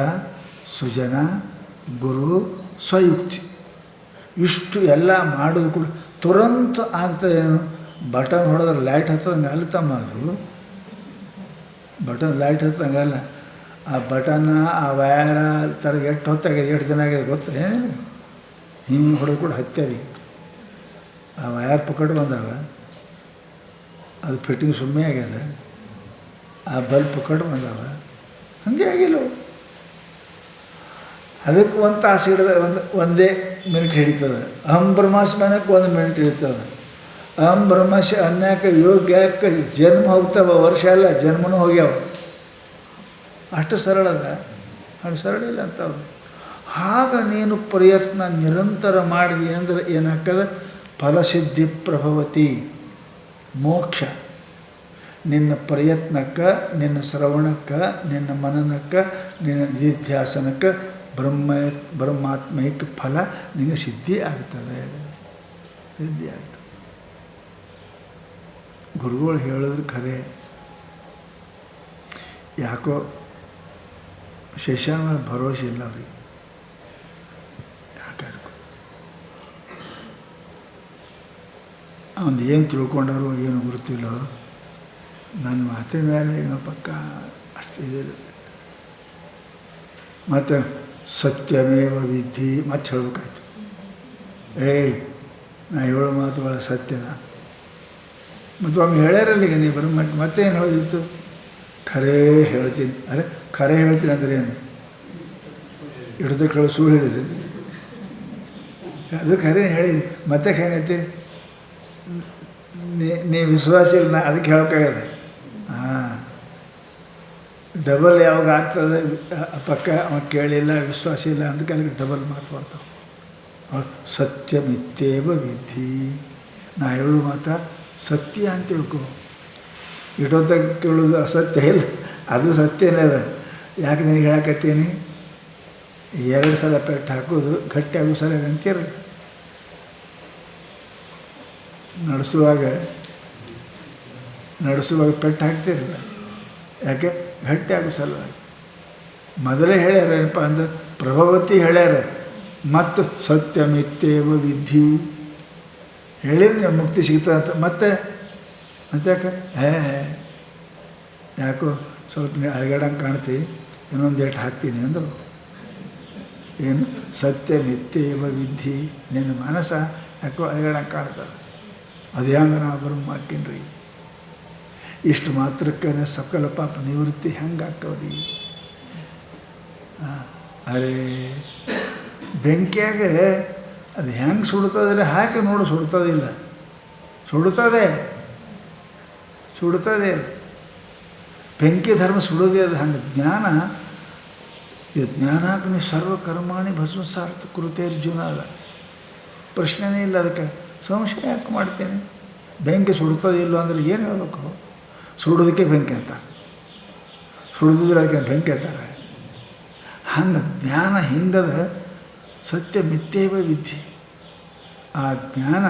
ಸುಜನ, ಗುರು, ಸ್ವಯುಕ್ತಿ ಇಷ್ಟು ಎಲ್ಲ ಮಾಡೋದು ಕೂಡ ತುರಂತ ಆಗ್ತದೇನು. ಬಟನ್ ಹೊಡೆದ್ರೆ ಲೈಟ್ ಹತ್ತದಂಗೆ ಅಲ್ತಮ್ಮ, ಅದು ಬಟನ್ ಲೈಟ್ ಹತ್ತಂಗಲ್ಲ. ಆ ಬಟನ್ನ ಆ ವಯರ ಥರ ಎಷ್ಟು ಹೊತ್ತಾಗಿದೆ, ಎಷ್ಟು ದಿನ ಆಗಿದೆ ಗೊತ್ತಾ? ಏನು ಹಿಂಗೆ ಹೊಡೆದು ಕೂಡ ಹತ್ಯದಿ. ಆ ವಯರ್ ಪಕಡ್ ಬಂದಾವ, ಅದು ಫಿಟ್ಟಿಂಗ್ ಸುಮ್ಮನೆ ಆಗ್ಯದ. ಆ ಬಲ್ಬ್ ಪಕಡ್ ಬಂದಾವ, ಹಾಗೆ ಆಗಿಲ್ಲ. ಅದಕ್ಕೆ 1 ತಾಸು ಹಿಡಿದ ಒಂದೇ ಮಿನಿಟ್ ಹಿಡಿತದೆ. ಅಹಂ ಬ್ರಹ್ಮಾಸ್ಮನಕ್ಕೆ 1 ಮಿನಿಟ್ ಹಿಡಿತದೆ. ಅಹಂ ಬ್ರಹ್ಮಶ ಅನ್ಯಕ್ಕೆ ಯೋಗ್ಯಕ್ಕೆ ಜನ್ಮ ಹೋಗ್ತಾವ, ವರ್ಷ ಅಲ್ಲ ಜನ್ಮನೂ ಹೋಗ್ಯಾವ. ಅಷ್ಟು ಸರಳ ಅದ, ಅಷ್ಟು ಸರಳ ಇಲ್ಲ ಅಂತವ್ರು. ಆಗ ನೀನು ಪ್ರಯತ್ನ ನಿರಂತರ ಮಾಡಿದಿ ಅಂದರೆ ಏನಾಗ್ತದೆ? ಫಲಸಿದ್ಧಿ ಪ್ರಭವತಿ, ಮೋಕ್ಷ. ನಿನ್ನ ಪ್ರಯತ್ನಕ್ಕೆ, ನಿನ್ನ ಶ್ರವಣಕ್ಕೆ, ನಿನ್ನ ಮನನಕ್ಕೆ, ನಿನ್ನ ನಿಧಿಧ್ಯಾಸನಕ್ಕೆ ಬ್ರಹ್ಮಾತ್ಮೈಕ ಫಲ ನಿನಗೆ ಸಿದ್ಧಿ ಆಗ್ತದೆ, ಸಿದ್ಧಿ ಆಗ್ತದೆ. ಗುರುಗಳು ಹೇಳಿದ್ರು ಖರೆ. ಯಾಕೋ ಶಿಷ್ಯನ ಮೇಲೆ ಭರೋಸೆ ಇಲ್ಲ ಅವ್ರಿಗೆ. ಯಾಕೆ ಅವನು ಏನು ತಿಳ್ಕೊಂಡಾರೋ ಏನು ಗುರುತಿಲ್ಲೋ, ನನ್ನ ಮಾತಿನ ಮೇಲೆ ಏನೋ ಪಕ್ಕ ಅಷ್ಟು ಇದಿಲ್ಲ. ಮತ್ತು ಸತ್ಯಮೇವ ವಿಧಿ ಮತ್ತೆ ಹೇಳಬೇಕಾಯ್ತು. ನಾ ಹೇಳೋ ಮಾತುಗಳ ಸತ್ಯದ. ಮತ್ತು ಒಮ್ಮೆ ಹೇಳ್ಯಾರಲ್ಲಿಗೆ ನೀವು ಬರೋ ಮತ್ತೇನು ಹೇಳೋದಿತ್ತು? ಖರೇ ಹೇಳ್ತೀನಿ. ಅರೆ ಖರೆ ಹೇಳ್ತೀನಿ ಅಂದರೆ ಏನು? ಹಿಡ್ದು ಕೇಳೋ ಸುಳ್ಳು ಹೇಳಿದ್ರಿ, ಅದು ಖರೆ ಹೇಳಿರಿ. ಮತ್ತೆ ಹೆಂಗೈತಿ? ನೀ ವಿಶ್ವಾಸ ಇಲ್ಲ, ನಾ ಅದಕ್ಕೆ ಹೇಳೋಕ್ಕಾಗದೆ. ಡಬಲ್ ಯಾವಾಗ ಆಗ್ತದೆ? ಪಕ್ಕ ಅವ ಕೇಳಿಲ್ಲ, ವಿಶ್ವಾಸ ಇಲ್ಲ, ಅದಕ್ಕೆ ಅಲ್ಲಿಗೆ ಡಬಲ್ ಮಾತು ಬರ್ತಾವೆ. ಅವ್ರು ಸತ್ಯ ಮಿಥ್ಯೇವ ವಿಧಿ. ನಾ ಹೇಳು ಮಾತ ಸತ್ಯ ಅಂತ ತಿಳ್ಕೊ. ಇಟ್ಟೊತ್ತಾಗ ಕೇಳೋದು ಅಸತ್ಯ ಇಲ್ಲ, ಅದು ಸತ್ಯನೇ ಅದ. ಯಾಕೆ ನೀನು ಹೇಳಕತ್ತೀನಿ? 2 ಸಲ ಪೆಟ್ಟು ಹಾಕೋದು ಗಟ್ಟಿ ಆಗೋ ಸಲ ಅಂತಿರಲ್ಲ. ನಡೆಸುವಾಗ ಪೆಟ್ಟು ಹಾಕ್ತಿರಲ್ಲ. ಯಾಕೆ? ಗಟ್ಟಿ ಆಗೋ ಸಲುವಾಗಿ. ಮೊದಲೇ ಹೇಳ್ಯಾರ ಏನಪ್ಪ ಅಂದ್ರೆ ಪ್ರಭವತಿ ಹೇಳ್ಯಾರ, ಮತ್ತು ಸತ್ಯ ಮಿಥ್ಯೇವ ವಿಧಿ ಹೇಳಿರಿ ನೀವು ಮುಕ್ತಿ ಸಿಗ್ತದೆ ಅಂತ. ಮತ್ತೆ ಯಾಕೆ? ಯಾಕೋ ಸ್ವಲ್ಪ ನೀವು ಅಳಗಡಂಗೆ ಕಾಣ್ತಿ, ಇನ್ನೊಂದು ಏಟು ಹಾಕ್ತೀನಿ ಅಂದರು. ಏನು? ಸತ್ಯ ಮಿಥ್ಯೇವ ವಿಧಿ. ನಿನ್ನ ಮನಸ್ಸ ಯಾಕೋ ಅಳಗಡಂಗೆ ಕಾಣ್ತದೆ. ಅದು ಹೆಂಗೆ ನಾವು ಬ್ರಹ್ಮ ಹಾಕಿನ್ರಿ? ಇಷ್ಟು ಮಾತ್ರಕ್ಕೆ ಸಕಲ ಪಾಪ ನಿವೃತ್ತಿ ಹೆಂಗೆ ಹಾಕವ್ರಿ? ಅರೇ ಬೆಂಕಿಯಾಗೆ ಅದು ಹೆಂಗೆ ಸುಡ್ತದ್ರೆ ಹಾಕಿ ನೋಡು, ಸುಡ್ತದಿಲ್ಲ. ಸುಡ್ತದೆ. ಬೆಂಕಿ ಧರ್ಮ ಸುಡೋದೇ ಅದು. ಹಂಗೆ ಜ್ಞಾನ, ಇದು ಜ್ಞಾನಾಗ್ನಿ ಸರ್ವಕರ್ಮಾಣಿ ಭಸ್ಮಸಾರ್ಥ ಕೃತೇರ್ಜುನ ಅದ. ಪ್ರಶ್ನೆನೇ ಇಲ್ಲ ಅದಕ್ಕೆ. ಸಂಶಯ ಯಾಕೆ ಮಾಡ್ತೀನಿ? ಬೆಂಕಿ ಸುಡ್ತದಿಲ್ಲ ಅಂದರೆ ಏನು ಹೇಳಬೇಕು? ಸುಡೋದಕ್ಕೆ ಬೆಂಕಿ ಅಂತಾರೆ, ಸುಡಿದ್ರೆ ಅದಕ್ಕೆ ಬೆಂಕಿ ಅಂತಾರೆ. ಹಂಗೆ ಜ್ಞಾನ ಹಿಂಗದ. ಸತ್ಯ ಮಿಥ್ಯೇವ ವಿಧಿ. ಆ ಜ್ಞಾನ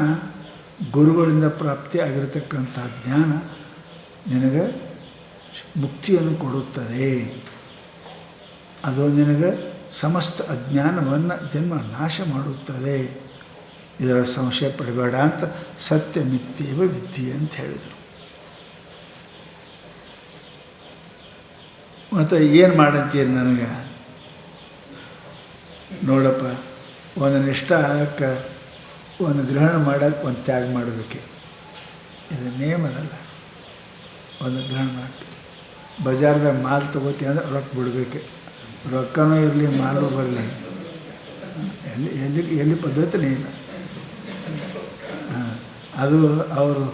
ಗುರುಗಳಿಂದ ಪ್ರಾಪ್ತಿ ಆಗಿರತಕ್ಕಂಥ ಜ್ಞಾನ ನಿನಗೆ ಮುಕ್ತಿಯನ್ನು ಕೊಡುತ್ತದೆ. ಅದು ನಿನಗೆ ಸಮಸ್ತ ಅಜ್ಞಾನವನ್ನು ಜನ್ಮ ನಾಶ ಮಾಡುತ್ತದೆ. ಇದರ ಸಂಶಯ ಪಡಬೇಡ ಅಂತ ಸತ್ಯ ಮಿಥ್ಯೇವ ವಿಧಿ ಅಂತ ಹೇಳಿದರು. ಮತ್ತು ಏನು ಮಾಡಂತೀರಿ ನನಗೆ? ನೋಡಪ್ಪ, ಒಂದು ನಿಷ್ಠ ಆಗಕ್ಕೆ, ಒಂದು ಗ್ರಹಣ ಮಾಡೋಕ್ಕೆ ಒಂದು ತ್ಯಾಗ ಮಾಡಬೇಕು. ಇದು ನೇಮದಲ್ಲ. ಒಂದು ಗ್ರಹಣ ಮಾಡಕ್ಕೆ ಬಜಾರ್ದಾಗ ಮಾಲ್ ತೊಗೋತಿ ಅಂದ್ರೆ ರೊಕ್ಕ ಬಿಡಬೇಕು. ರೊಕ್ಕನೂ ಇರಲಿ, ಮಾಲು ಬರಲಿ, ಎಲ್ಲಿ ಪದ್ಧತಿನೇ ಇಲ್ಲ. ಅದು ಅವರು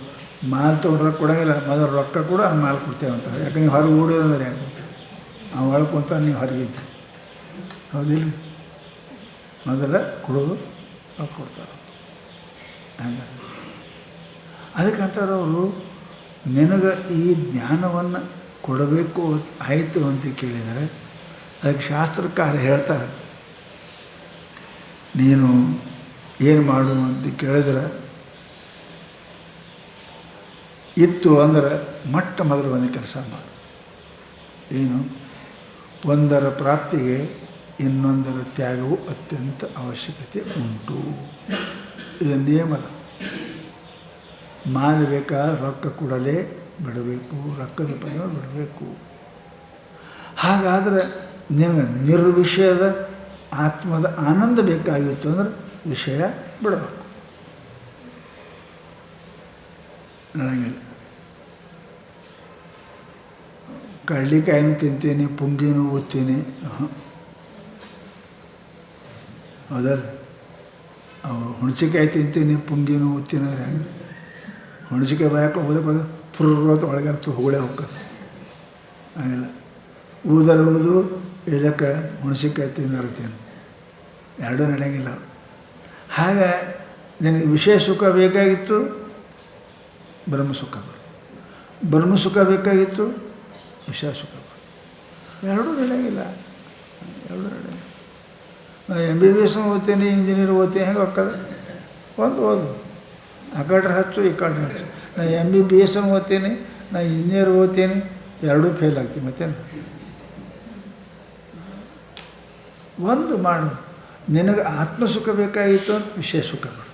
ಮಾಲ್ ತೊಗೊಂಡು ರೊಕ್ಕ ಕೊಡೋಂಗಿಲ್ಲ, ಮೊದಲು ರೊಕ್ಕ ಕೂಡ ಮಾಲ್ ಕೊಡ್ತೇವೆ ಅಂತ. ಯಾಕೆ ನೀವು ಹೊರಗೆ ಓಡೋದಂದ್ರೆ ಯಾಕೆ ಕೊಡ್ತೀವಿ? ಅವ್ನು ಒಳಗೆ ಕುಂತ ನೀವು ಹೊರಗಿದ್ದೆ, ಹೌದಿಲ್ಲ? ಮೊದಲ ಕೊಡೋದು ರೊಕ್ಕ ಕೊಡ್ತಾರೆ. ಹಂಗೆ ಅದಕ್ಕಂತಾರೆ ಅವರು, ನಿನಗೆ ಈ ಜ್ಞಾನವನ್ನು ಕೊಡಬೇಕು ಆಯಿತು ಅಂತ ಕೇಳಿದರೆ ಅದಕ್ಕೆ ಶಾಸ್ತ್ರಕಾರ ಹೇಳ್ತಾರೆ, ನೀನು ಏನು ಮಾಡು ಅಂತ ಕೇಳಿದ್ರೆ, ಇತ್ತು ಅಂದ್ರೆ ಮೊಟ್ಟ ಮೊದಲು ಒಂದು ಕೆಲಸ ಮಾಡು. ಏನು? ಒಂದರ ಪ್ರಾಪ್ತಿಗೆ ಇನ್ನೊಂದರ ತ್ಯಾಗವು ಅತ್ಯಂತ ಅವಶ್ಯಕತೆ ಉಂಟು. ಇದು ನಿಯಮದ. ಮಾಲ್ ಬೇಕಾದ್ರೆ ರೊಕ್ಕ ಕೊಡಲೇ ಬಿಡಬೇಕು, ರೊಕ್ಕದ ಪ್ರಯೋಗ ಬಿಡಬೇಕು. ಹಾಗಾದರೆ ನಿನಗೆ ನಿರ್ವಿಷಯದ ಆತ್ಮದ ಆನಂದ ಬೇಕಾಗಿತ್ತು ಅಂದ್ರೆ ವಿಷಯ ಬಿಡಬೇಕು. ನನಗಿಲ್ಲ, ಕಡ್ಲಿಕಾಯಿನೂ ತಿಂತೀನಿ, ಪುಂಗಿನೂ ಓದ್ತೀನಿ, ಹೌದಲ್ಲ? ಹುಣಸಿಕಾಯಿ ತಿಂತೀನಿ, ಪುಂಗಿನೂ ಓದ್ತೀನಿ ಅಂದರೆ ಹೆಂಗೆ? ಹುಣಸಿಕಾಯಿ ಬಾಯಕ್ಕೆ ಓದಕ್ಕೆ ತುರ್ರೋದು ಒಳಗೆ ಹೊಗಳೇ ಹೋಗ್ತದೆ. ಹಾಗಿಲ್ಲ, ಊದರುವುದು ಇದಕ್ಕೆ ಹುಣಸಿಕಾಯಿ ತಿಂದಿರ್ತೀನಿ, ಎರಡೂ ನಡೆಯಂಗಿಲ್ಲ. ಹಾಗೆ ನಿನಗೆ ವಿಷಯ ಸುಖ ಬೇಕಾಗಿತ್ತು, ಬ್ರಹ್ಮಸುಖ ಬೇಡ. ಬ್ರಹ್ಮಸುಖ ಬೇಕಾಗಿತ್ತು, ವಿಷಯ ಸುಖ ಬೇಡ. ಎರಡೂ ನಡೆಯಂಗಿಲ್ಲ, ಎರಡೂ ನಡೆಯಂಗಿಲ್ಲ. ನಾನು MBBS ಓದ್ತೀನಿ, ಇಂಜಿನಿಯರ್ ಓದ್ತೀನಿ, ಹೆಂಗೆ ಹೋಗ್ತದೆ? ಒಂದು ಓದು, ಆ ಕಡೆ ಹಚ್ಚು, ಈ ಕಡೆ ಹಚ್ಚು. ನಾನು MBBS ಓದ್ತೀನಿ, ನಾನು ಇಂಜಿನಿಯರ್ ಓದ್ತೀನಿ, ಎರಡೂ ಫೇಲ್ ಆಗ್ತೀನಿ. ಮತ್ತೇನು? ಒಂದು ಮಾಡು. ನಿನಗೆ ಆತ್ಮಸುಖ ಬೇಕಾಗಿತ್ತು ಅಂತ ವಿಷಯ ಸುಖ ಬೇಡ.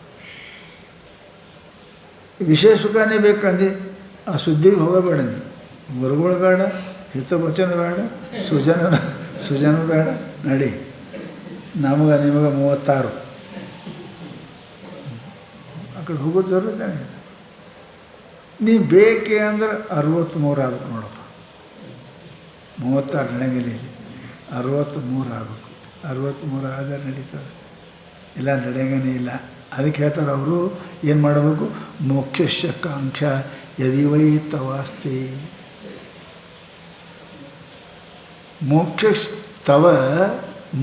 ವಿಷಯ ಸುಖನೇ ಬೇಕಂದು ಆ ಸುದ್ದಿಗೆ ಹೋಗಬೇಡ. ನೀ ಗುರುಗಳು ಬೇಡ, ಹಿತವಚನ ಬೇಡ, ಸುಜನ ಬೇಡ. ನಡಿ, ನಮಗೆ ನಿಮಗೆ 36 ಆ ಕಡೆ ಹೋಗೋದು ಜರುತ್ತಾನೆ. ನೀ ಬೇಕೇ ಅಂದ್ರೆ 63 ಆಗ್ಬೇಕು ನೋಡಪ್ಪ. 36 ನಡೆಯಂಗಿಲ್ಲ, 63 ಆಗ್ಬೇಕು. 63 ಆದರೆ ನಡೀತದೆ, ಇಲ್ಲ ನಡೆಯಂಗನೇ ಇಲ್ಲ. ಅದಕ್ಕೆ ಹೇಳ್ತಾರೆ ಅವರು, ಏನು ಮಾಡಬೇಕು? ಮೋಕ್ಷಸ್ಯ ಕಾಂಕ್ಷ ಯದಿ ವೈ ತವಾಸ್ತಿ.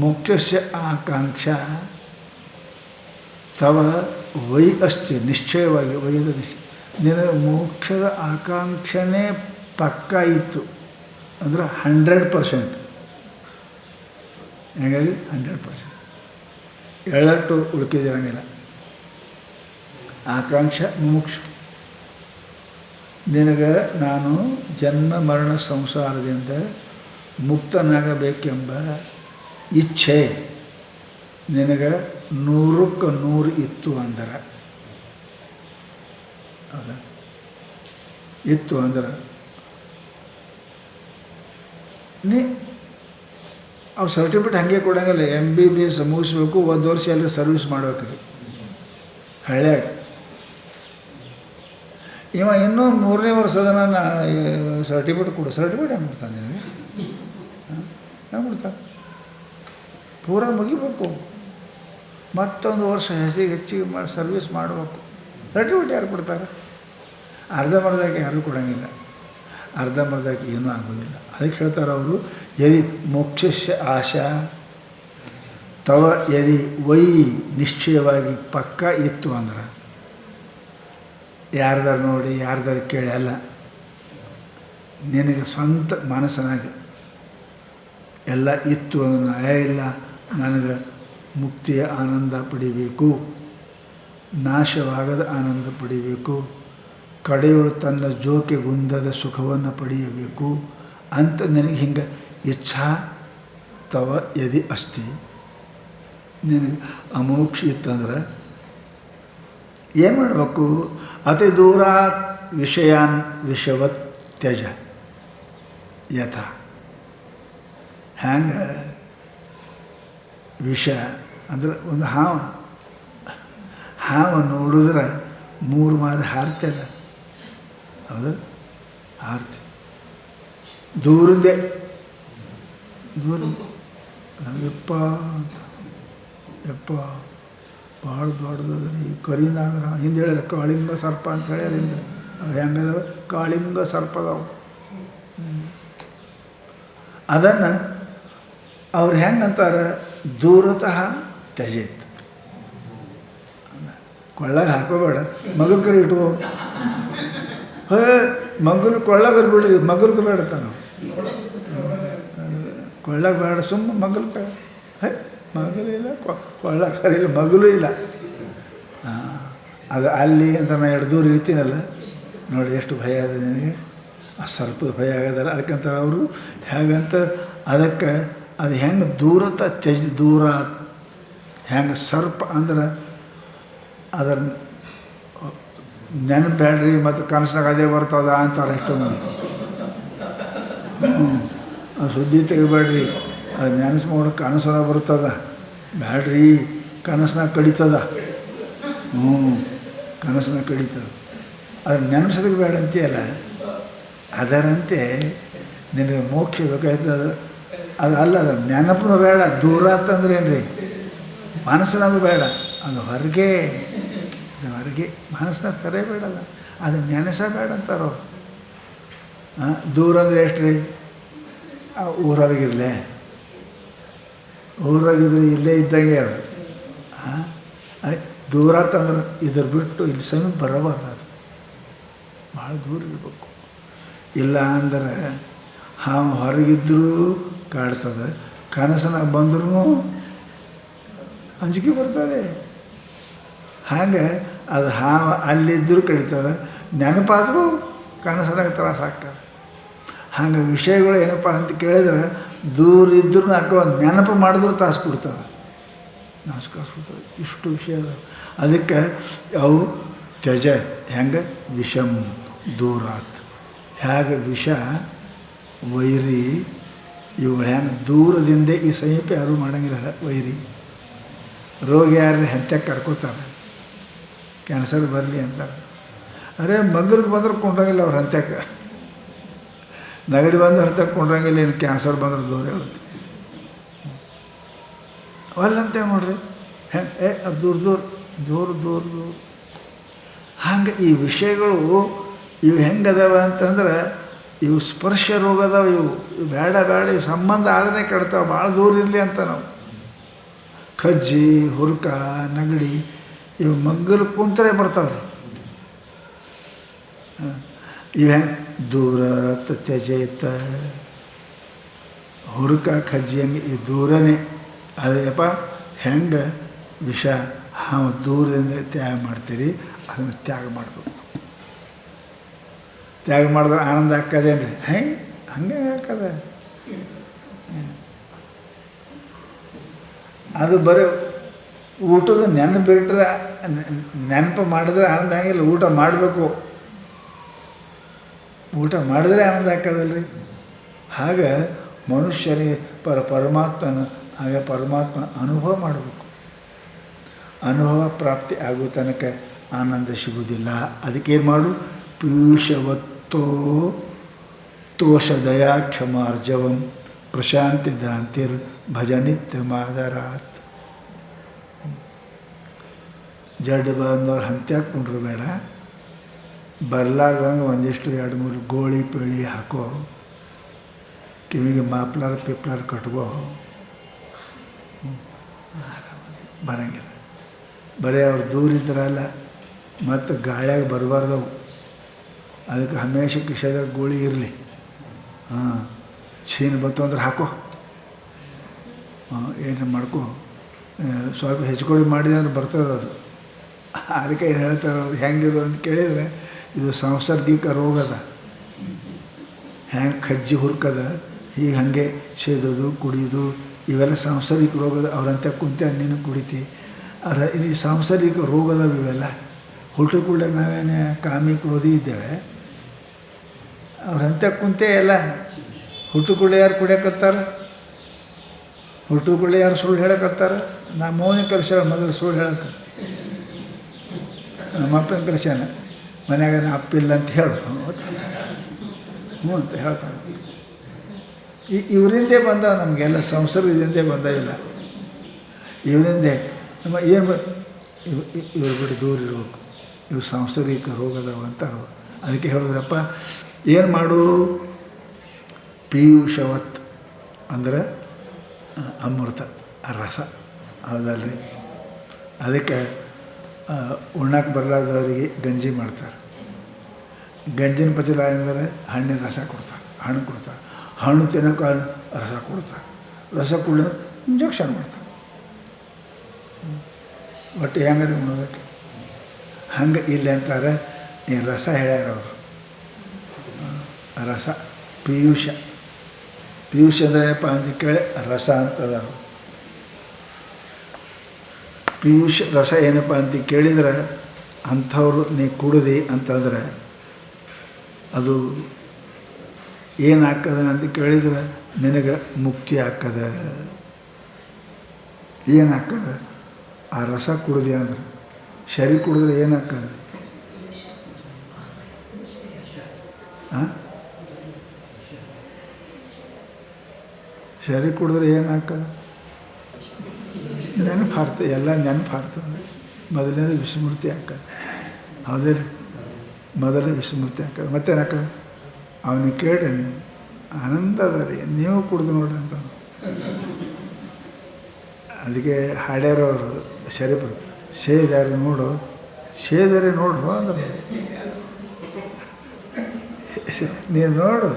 ಮೋಕ್ಷಸ್ಯ ಆಕಾಂಕ್ಷ ತವ ವೈ ಅಸ್ತಿ. ನಿಶ್ಚಯವಾಗಿ ವೈದ ನಿಶ್ಚಯ. ನಿನಗೆ ಮೋಕ್ಷದ ಆಕಾಂಕ್ಷನೇ ಪಕ್ಕ ಇತ್ತು ಅಂದ್ರೆ 100%. ಹೆಂಗಾಗಿ 100% ಎಳ್ಳಟ್ಟು ಉಳ್ಕಿದಿರಂಗಿಲ್ಲ. ಆಕಾಂಕ್ಷ ಮುಮುಕ್ಷು. ನಿನಗೆ ನಾನು ಜನ್ಮ ಮರಣ ಸಂಸಾರದಿಂದ ಮುಕ್ತನಾಗಬೇಕೆಂಬ ಇಚ್ಛೆ ನಿನಗೆ 100ಕ್ಕೆ 100 ಇತ್ತು ಅಂದ್ರೆ, ಹೌದಾ? ಇತ್ತು ಅಂದ್ರೆ ನೀ ಅವು ಸರ್ಟಿಫಿಕೇಟ್ ಹಾಗೆ ಕೊಡೋಂಗಿಲ್ಲ. MBBS ಮುಗಿಸ್ಬೇಕು, 1 ವರ್ಷ ಎಲ್ಲ ಸರ್ವಿಸ್ ಮಾಡ್ಬೇಕ್ರಿ ಹಳ್ಳ್ಯಾಗ. ಇವ ಇನ್ನೂ 3ನೇ ವರ್ಷದ ನಾನು ಸರ್ಟಿಫಿಕೇಟ್ ಕೊಡು. ಸರ್ಟಿಫಿಕೇಟ್ ಹೆಂಗೆ ಕೊಡ್ತಾನೆ ನಿನಗೆ? ಹೆಂಗೆ ಕೊಡ್ತಾನೆ? ಪೂರ ಮುಗಿಬೇಕು, ಮತ್ತೊಂದು ವರ್ಷ ಹೆಚ್ಚಿಗೆ ಮಾಡಿ ಸರ್ವಿಸ್ ಮಾಡಬೇಕು. ಸರ್ಟಿಫಿಕೇಟ್ ಯಾರು ಕೊಡ್ತಾರೆ? ಅರ್ಧಂಬರ್ಧಕ್ಕೆ ಯಾರೂ ಕೊಡೋಂಗಿಲ್ಲ, ಅರ್ಧಂಬರ್ಧಕ್ಕೆ ಏನೂ ಆಗೋದಿಲ್ಲ. ಅದಕ್ಕೆ ಹೇಳ್ತಾರೆ ಅವರು, ಯದಿ ಮೋಕ್ಷಸ್ಯ ಆಶಾ ತವ ಯದಿ ವೈ. ನಿಶ್ಚಯವಾಗಿ ಪಕ್ಕ ಇತ್ತು ಅಂದ್ರೆ, ಯಾರ್ದಾರು ನೋಡಿ ಯಾರ್ದಾರು ಕೇಳಿ ಅಲ್ಲ, ನಿನಗೆ ಸ್ವಂತ ಮನಸ್ಸಿನಾಗೆ ಎಲ್ಲ ಇತ್ತು ಅಂದ್ರೆ, ಇಲ್ಲ ನನಗೆ ಮುಕ್ತಿಯ ಆನಂದ ಪಡಿಬೇಕು, ನಾಶವಾಗದ ಆನಂದ ಪಡಿಬೇಕು, ಕಡೆಯೊಳು ತನ್ನ ಜೋಕೆ ಗುಂದದ ಸುಖವನ್ನು ಪಡೆಯಬೇಕು ಅಂತ ನಿನಗೆ ಹಿಂಗೆ ಇಚ್ಛಾ ತವ ಯದಿ ಅಸ್ತಿ. ನಿನಗೆ ಅಮೋಕ್ಷ ಇತ್ತಂದ್ರೆ ಏನು ಮಾಡಬೇಕು? ಅತಿ ದೂರ ವಿಷಯಾನ್ ವಿಷವತ್ ತ್ಯಜ ಯಥ. ಹ್ಯಾಂಗೆ ವಿಷ ಅಂದ್ರೆ ಒಂದು ಹಾವು ನೋಡಿದ್ರೆ 3 ಮಾರು ಹಾರ್ತಲ್ಲ, ಹೌದು, ಹಾರ್ತಿ ದೂರ ಯಪ್ಪ ಅಂತ, ಯಪ್ಪ ಭಾಳ ದೊಡ್ಡದ್ರಿ ಕರಿನಾಗರ. ಹಿಂದೆ ಹೇಳಿರ ಕಾಳಿಂಗ ಸರ್ಪ ಅಂತ ಹೇಳ್ಯಾರ. ಹಿಂದೆ ಹೆಂಗದವ ಕಾಳಿಂಗ ಸರ್ಪದವು. ಅದನ್ನು ಅವ್ರು ಹೆಂಗಂತಾರೆ, ದೂರತಃ ತ್ಯಜೇತ್. ಕೊಳ್ಳಾಗ ಹಾಕೋಬೇಡ, ಮಗಲ್ ಕರಿ ಇಟ್ಕೋ. ಮಗಲು ಕೊಳ್ಳಾಗ ಬಿಡ್ರಿ, ಮಗಲ್ಗೆ ಬೇಡತಾನ, ಕೊಳ್ಳಾಗ ಬೇಡ, ಸುಮ್ಮ ಮಗಲ್ ಮಗಲು ಇಲ್ಲ, ಕೊಳ್ಳಾಗ ಕರಿಲ್ಲ, ಮಗಲೂ ಇಲ್ಲ. ಅದು ಅಲ್ಲಿ ಅಂತ ನಾನು 2 ದೂರ ಇರ್ತೀನಲ್ಲ, ನೋಡಿ ಎಷ್ಟು ಭಯ ಅದ ನನಗೆ. ಆ ಸರ್ಪದ ಭಯ ಆಗೋದಲ್ಲ. ಅದಕ್ಕಂತಾರೆ ಅವರು ಹೇಗಂತ, ಅದಕ್ಕೆ ಅದು ಹೆಂಗೆ ದೂರತ ತ್ಯಜ ದೂರ, ಹೆಂಗೆ ಸರ್ಪ ಅಂದ್ರೆ ಅದರ ನೆನಪೇಡ್ರಿ ಮತ್ತು ಕನಸಿನಾಗ ಅದೇ ಬರ್ತದ ಅಂತಾರೆ ಎಷ್ಟೋ ಮಂದಿ. ಅದು ಸುದ್ದಿ ತೆಗಿಬೇಡ್ರಿ, ಅದು ನೆನೆಸ್ಕೊಂಡು ಕನಸನ ಬರ್ತದ, ಬ್ಯಾಡ್ರಿ ಕನಸನಾಗ ಕಡಿತದ. ಕನಸನಾಗ ಕಡಿತದ, ಅದು ನೆನಪಿಸೋದಕ್ಕೆ ಬೇಡ ಅಂತೀಯಲ್ಲ. ಅದರಂತೆ ನಿನಗೆ ಮೋಕ್ಷ ಬೇಕಾಯ್ತದ, ಅದು ಅಲ್ಲ, ಅದು ನೆನಪು ಬೇಡ. ದೂರ ಅಂತಂದ್ರೆ ಏನು ರೀ, ಮನಸ್ಸಿನಾಗೂ ಬೇಡ, ಅದು ಹೊರಗೆ, ಅದು ಹೊರಗೆ ಮನಸ್ಸಿನಾಗ ತರಬೇಡ, ಅದು ನೆನೆಸಬೇಡ ಅಂತಾರೋ. ದೂರ ಅಂದರೆ ಎಷ್ಟು ರೀ, ಊರೊಳಗಿರಲೇ, ಊರಾಗಿದ್ರೆ ಇಲ್ಲೇ ಇದ್ದಂಗೆ ಅದು. ದೂರ ಅಂತಂದ್ರೆ ಇದ್ರ ಬಿಟ್ಟು ಇಲ್ಲಿ ಸಮೀಪ ಬರಬಾರ್ದು, ಅದು ಭಾಳ ದೂರ ಇರಬೇಕು. ಇಲ್ಲ ಅಂದರೆ ಹಾವು ಹೊರಗಿದ್ರೂ ಕಾಡ್ತದೆ, ಕನಸನಾಗ ಬಂದ್ರೂ ಅಂಜಿಕೆ ಬರ್ತದೆ. ಹಾಗೆ ಅದು ಹಾವು ಅಲ್ಲಿದ್ದರೂ ಕಡಿತದೆ, ನೆನಪಾದರೂ ಕನಸನಾಗ ತ್ರಾಸ ಆಗ್ತದೆ. ಹಾಗೆ ವಿಷಯಗಳು ಏನಪ್ಪ ಅಂತ ಕೇಳಿದ್ರೆ, ದೂರ ಇದ್ರೂ ಹಾಕೋ ನೆನಪು ಮಾಡಿದ್ರೂ ತಾಸು ಕೊಡ್ತದೆ, ನಾಸ್ಕಾಸ್ಬಿಡ್ತದೆ. ಇಷ್ಟು ವಿಷಯ ಅದ. ಅದಕ್ಕೆ ಅವು ತ್ಯಜ ಹೆಂಗೆ ವಿಷಂ ದೂರಾತ್, ಹೇಗೆ ವಿಷ ವೈರಿ ಇವುಗಳು ಹೆಂಗೆ ದೂರದಿಂದ ಈ ಸಮೀಪ ಯಾರೂ ಮಾಡೋಂಗಿಲ್ಲ. ವೈರಿ ರೋಗಿ ಯಾರು ಹೆಂತ್ಯಾಕೆ ಕರ್ಕೋತಾರೆ, ಕ್ಯಾನ್ಸರ್ ಬರಲಿ ಅಂತಾರೆ. ಅರೆ ಮಗಲಿಗೆ ಬಂದ್ರೆ ಕೊಂಡೋಗಿಲ್ಲ ಅವ್ರು ಹಂತ್ಯಾಕೆ, ನೆಗಡಿ ಬಂದು ಹರ್ತಕ್ಕೆ ಕೊಂಡ್ರಂಗಿಲ್ಲ, ಏನು ಕ್ಯಾನ್ಸರ್ ಬಂದ್ರೆ ದೂರ ಇರುತ್ತೆ. ಅಲ್ಲಂತೆ ನೋಡ್ರಿ, ಅದು ದೂರ ದೂರ ದೂರ ದೂರ ದೂರ. ಹಂಗೆ ಈ ವಿಷಯಗಳು ಇವು ಹೆಂಗದಾವ ಅಂತಂದ್ರೆ, ಇವು ಸ್ಪರ್ಶ ರೋಗ ಅದಾವ. ಇವು ಬೇಡ ಬೇಡ, ಇವು ಸಂಬಂಧ ಆದ್ರೆ ಕೆಡ್ತಾವೆ, ಭಾಳ ದೂರ ಇರಲಿ ಅಂತ ನಾವು. ಕಜ್ಜಿ, ಹುರ್ಕ, ನೆಗಡಿ ಇವು ಮಗ್ಗಲು ಕುಂತರೆ ಬರ್ತಾವ್ರಿ. ಇವು ಹೆಂಗೆ ದೂರ ತ್ಯಜೇತ, ಹುರ್ಕ ಕಜ್ಜಿ ಹಂಗೆ ಈ ದೂರನೇ. ಅದೇಪ್ಪ ಹೆಂಗೆ ವಿಷ ಹಾವು ದೂರದಿಂದ ತ್ಯಾಗ ಮಾಡ್ತೀರಿ, ಅದನ್ನು ತ್ಯಾಗ ಮಾಡಬೇಕು. ತ್ಯಾಗ ಮಾಡಿದ್ರೆ ಆನಂದ ಹಾಕದೇನು ರೀ, ಹಂಗೆ ಹಾಕದ. ಅದು ಬರೀ ಊಟದ ನೆನಪು ಬಿಟ್ಟರೆ, ನೆನಪು ಮಾಡಿದ್ರೆ ಆನಂದ ಆಗಿಲ್ಲ. ಊಟ ಮಾಡಬೇಕು, ಊಟ ಮಾಡಿದ್ರೆ ಆನಂದ ಹಾಕೋದಲ್ರಿ. ಹಾಗೆ ಮನುಷ್ಯನಿಗೆ ಪರಮಾತ್ಮನ ಹಾಗೆ ಪರಮಾತ್ಮ ಅನುಭವ ಮಾಡಬೇಕು. ಅನುಭವ ಪ್ರಾಪ್ತಿ ಆಗೋ ತನಕ ಆನಂದ ಸಿಗುವುದಿಲ್ಲ. ಅದಕ್ಕೇನು ಮಾಡು, ಪೀಯೂಷವತ್ತೋ ತೋಷ ದಯಾ ಕ್ಷಮಾರ್ಜವಂ ಪ್ರಶಾಂತಿ ದಾಂತಿರ್ ಭಜನಿತ್ಯ ಮಾದರಾತ್. ಜಡ್ ಬಂದವ್ರು ಹಂತ್ಯಾಕೆ ಕುಂಡ್ರು ಬೇಡ, ಬರ್ಲಾರ್ದಂಗೆ ಒಂದಿಷ್ಟು 2-3 ಗೋಳಿ ಪೀಳಿ ಹಾಕೋ, ಕಿವಿಗೆ ಮಾಪ್ಲಾರ್ ಪಿಪ್ಲಾರ್ ಕಟ್ಕೋ, ಬರಂಗಿಲ್ಲ. ಬರೀ ಅವ್ರು ದೂರ ಇದ್ರಲ್ಲ, ಮತ್ತು ಗಾಳಿಯಾಗ ಬರಬಾರ್ದವು. ಅದಕ್ಕೆ ಹಮೇಶ ಕಿಶೆದಾಗ ಗೋಳಿ ಇರಲಿ. ಚೀನ ಬಂತು ಅಂದ್ರೆ ಹಾಕೋ, ಏನು ಮಾಡ್ಕೋ, ಸ್ವಲ್ಪ ಹೆಚ್ಚುಕೊಡಿ ಮಾಡಿದೆ ಅಂದ್ರೆ ಬರ್ತದೆ ಅದು. ಅದಕ್ಕೆ ಏನು ಹೇಳ್ತಾರೆ ಅವ್ರು, ಹೆಂಗಿರು ಅಂತ ಕೇಳಿದರೆ, ಇದು ಸಾಂಸರ್ಗಿಕ ರೋಗದ. ಹೆಂಗೆ ಕಜ್ಜಿ ಹುರ್ಕದ, ಹೀಗೆ ಹಾಗೆ ಸೇದೋದು ಕುಡಿಯೋದು ಇವೆಲ್ಲ ಸಾಂಸಾರಿಕ ರೋಗದ. ಅವ್ರಂತ ಕುಂತೆ ನೀನು ಕುಡಿತಿ, ಇದು ಸಾಂಸಾರಿಕ ರೋಗದವು ಇವೆಲ್ಲ. ಹುಟ್ಟು ಕೂಡ ನಾವೇನೇ ಕಾಮಿ ಕ್ರೋಧಿ ಇದ್ದೇವೆ, ಅವ್ರಂತ ಕುಂತೆ ಎಲ್ಲ ಹುಟ್ಟು ಕೂಡ ಯಾರು ಕುಡಿಯಕತ್ತಾರ. ಹುಟ್ಟುಕೊಳ್ಳಿ ಯಾರು ಸುಳ್ಳು ಹೇಳಕತ್ತಾರೆ? ನಾ ಮೌನ ಕಲಿಸ್ಯಾಳ ಮೊದಲು ಸುಳ್ಳು ಹೇಳಕ್ಕೆ. ನಮ್ಮ ಅಪ್ಪನ ಕಲಿಸ್ಯಾನ, ಮನ್ಯಾಗ ನಾ ಅಪ್ಪಿಲ್ಲ ಅಂತ ಹೇಳು. ಹ್ಞೂ ಅಂತ ಹೇಳ್ತಾನೆ. ಇವರಿಂದೇ ಬಂದ ನಮಗೆಲ್ಲ ಸಂಸರ್ಗದಿಂದೇ ಬಂದಾಗಿಲ್ಲ. ಇವರಿಂದೇ ನಮ್ಮ ಏನು ಇವ್ರ ಬಿಟ್ಟು ದೂರ ಇರಬೇಕು, ಇವು ಸಾಂಸರ್ಗಿಕ ರೋಗದವ ಅಂತಾರ. ಅದಕ್ಕೆ ಹೇಳಿದ್ರಪ್ಪ, ಏನು ಮಾಡು, ಪೀಯೂಷವತ್ ಅಂದ್ರೆ ಅಮೃತ ರಸ, ಹೌದಲ್ರಿ? ಅದಕ್ಕೆ ಉಣ್ಣಕ್ಕೆ ಬರಲಾರ್ದವರಿಗೆ ಗಂಜಿ ಮಾಡ್ತಾರೆ. ಗಂಜಿನ ಪಚಲ ಅಂದರೆ ಹಣ್ಣಿನ ರಸ ಕೊಡ್ತಾರೆ, ಹಣ್ಣು ಕೊಡ್ತಾರೆ. ಹಣ್ಣು ತಿನ್ನೋಕೆ ರಸ ಕೊಡ್ತಾರೆ. ರಸ ಕುಡಿದ್ರೆ ಇಂಜೆಕ್ಷನ್ ಮಾಡ್ತಾರೆ. ಒಟ್ಟು ಹೆಂಗಾದ್ರೆ ಉಣ್ಬೇಕು ಹಂಗೆ ಇಲ್ಲಿ ಅಂತಾರೆ. ಈ ರಸ ಹೇಳ್ಯಾರ ಅವರು, ರಸ ಪೀಯೂಷ. ಪೀಯೂಷ ಅಂದರೆ ಏನಪ್ಪ ಅಂತ ಕೇಳಿ ರಸ ಅಂತದ. ಪೀಯೂಷ ರಸ ಏನಪ್ಪ ಅಂತ ಕೇಳಿದ್ರೆ, ಅಂಥವ್ರು ನೀ ಕುಡಿದಿ ಅಂತಂದ್ರೆ ಅದು ಏನಾಗ್ತದೆ ಅಂತ ಕೇಳಿದ್ರೆ ನಿನಗೆ ಮುಕ್ತಿ ಆಗ್ತದ. ಏನಾಗ್ತದೆ ಆ ರಸ ಕುಡಿದಿ ಅಂದ್ರೆ? ಶರೀರ ಕುಡಿದ್ರೆ ಏನಾಗ್ತದೆ? ಹಾಂ, ಶರೀರ ಕುಡಿದ್ರೆ ಏನಾಗ್ತದೆ? ನೆನಪು ಹಾರ್ತದೆ, ಎಲ್ಲ ನೆನಪು ಹಾರ್ತದೆ. ಮೊದಲನೇದು ವಿಸ್ಮೃತಿ ಆಗ್ತದೆ, ಹೌದೇ ರೀ? ಮೊದಲನೇ ವಿಸ್ಮೃತಿ ಆಗ್ತದೆ. ಮತ್ತೇನಾಗ್ತದೆ? ಅವನಿಗೆ ಕೇಳ್ರಿ, ನೀವು ಆನಂದ ಅದ ರೀ, ನೀವು ಕುಡಿದು ನೋಡ್ರಿ ಅಂತ. ಅದಕ್ಕೆ ಹಾಡ್ಯಾರವರು ಶರೀಫರು, ಸೇದಾರಿ ನೋಡು, ಸೇದಾರಿ ನೋಡು ಅಂದ್ರೆ ನೀನು ನೋಡು,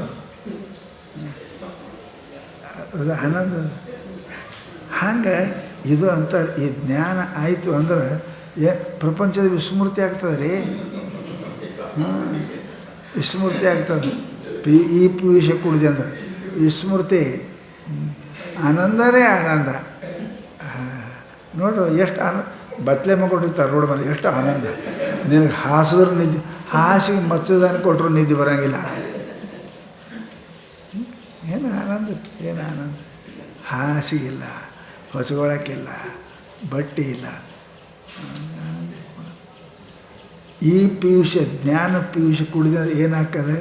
ಅದು ಆನಂದ. ಹಂಗೆ ಇದು ಅಂತ ಈ ಜ್ಞಾನ ಆಯಿತು ಅಂದ್ರೆ ಪ್ರಪಂಚದ ವಿಸ್ಮೃತಿ ಆಗ್ತದೆ ರೀ. ವಿಸ್ಮೃತಿ ಆಗ್ತದೆ. ಈ ವಿಷಯ ಕುಡಿದೆ ಅಂದ್ರೆ ವಿಸ್ಮೃತಿ. ಆನಂದನೇ ಆನಂದ. ನೋಡ್ರಿ ಎಷ್ಟು ಆನಂದ. ಬತ್ಲೆ ಕೊಟ್ಟಿರ್ತಾರೆ ರೋಡ್ ಮೇಲೆ, ಎಷ್ಟು ಆನಂದ. ನಿನಗೆ ಹಾಸಿದ್ರೆ ನಿದ್ದೆ, ಹಾಸಿಗೆ ಮಚ್ಚದಾನ ಕೊಟ್ಟರು ನಿದ್ದೆ ಬರೋಂಗಿಲ್ಲ. ಏನು ಆನಂದ, ಏನು ಆನಂದ. ಹಾಸಿಗಿಲ್ಲ, ಹೊಚ್ಕೊಳಕ್ಕಿಲ್ಲ, ಬಟ್ಟೆ ಇಲ್ಲ, ಆನಂದ. ಈ ಪಿಯೂಷ, ಜ್ಞಾನ ಪಿಯೂಷ ಕುಡಿದ ಏನಾಗ್ತದೆ?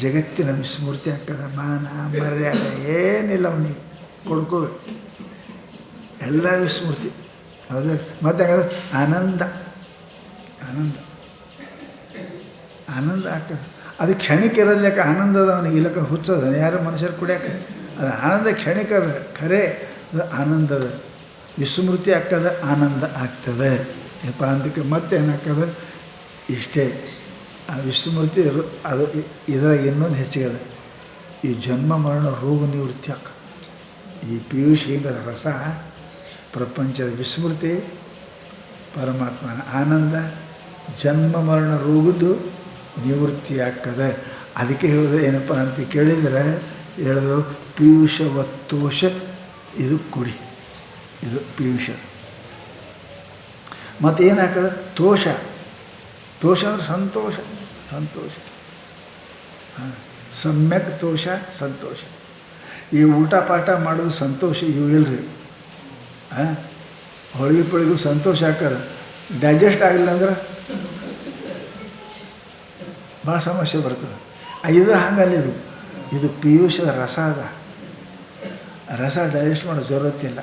ಜಗತ್ತಿನ ವಿಸ್ಮೃತಿ ಆಗ್ತದೆ. ಮಾನ ಮರ್ಯಾದೆ ಏನಿಲ್ಲ ಅವನಿಗೆ ಕೊಡ್ಕೋಬೇಕು, ಎಲ್ಲ ವಿಸ್ಮೃತಿ. ಹೌದ? ಮತ್ತೆ ಹಾಗಾದ್ರೆ ಆನಂದ, ಆನಂದ ಆನಂದ ಆಗ್ತದೆ. ಅದು ಕ್ಷಣಿಕ ಇರೋದ್ಯಾಕೆ ಆನಂದದ ಅವನಿಗೆ ಇಲ್ಲಕ ಹುಚ್ಚದ ಯಾರು ಮನುಷ್ಯರು ಕುಡಿಯೋಕೆ. ಅದು ಆನಂದ ಕ್ಷಣಿಕ ಅದ, ಖರೆ ಅದು ಆನಂದದ. ವಿಸ್ಮೃತಿ ಆಗ್ತದೆ, ಆನಂದ ಆಗ್ತದೆ. ಯಪ್ಪ ಅದಕ್ಕೆ ಮತ್ತೆ ಏನಾಗ್ತದೆ? ಇಷ್ಟೇ. ಆ ವಿಸ್ಮೃತಿ ಅದು ಇದ್ರಾಗ ಇನ್ನೊಂದು ಹೆಚ್ಚಿಗದ, ಈ ಜನ್ಮ ಮರಣ ರೋಗ ನಿವೃತ್ತಿ ಆಕ. ಈ ಪಿಯೂಷ್ ಹಿಂಗದ ರಸ, ಪ್ರಪಂಚದ ವಿಸ್ಮೃತಿ, ಪರಮಾತ್ಮನ ಆನಂದ, ಜನ್ಮ ಮರಣ ರೋಗದ್ದು ನಿವೃತ್ತಿ ಆಗ್ತದೆ. ಅದಕ್ಕೆ ಹೇಳಿದ್ರೆ ಏನಪ್ಪ ಅಂತ ಕೇಳಿದರೆ, ಹೇಳಿದ್ರು ಪಿಯೂಷವತ್ತೋಷ, ಇದು ಕುಡಿ, ಇದು ಪಿಯೂಷ. ಮತ್ತು ಏನಾಗ್ತದೆ? ತೋಷ. ತೋಷ ಅಂದರೆ ಸಂತೋಷ, ಸಂತೋಷ. ಹಾಂ, ಸಮ್ಯಕ್ ತೋಷ, ಸಂತೋಷ. ಈ ಊಟ ಪಾಠ ಮಾಡೋದು ಸಂತೋಷ ಇವು ಇಲ್ಲರಿ. ಹಾಂ, ಹೋಳಿಗೆ ಪಳಿಗೂ ಸಂತೋಷ ಆಗ್ತದೆ. ಡೈಜೆಸ್ಟ್ ಆಗಲಿಲ್ಲ ಅಂದ್ರೆ ಭಾಳ ಸಮಸ್ಯೆ ಬರ್ತದೆ. ಇದು ಹಂಗಲ್ಲಿದು, ಇದು ಪಿಯೂಷದ ರಸ ಅದ. ರಸ ಡೈಜೆಸ್ಟ್ ಮಾಡೋ ಜರೂರತ್ತಿಲ್ಲ.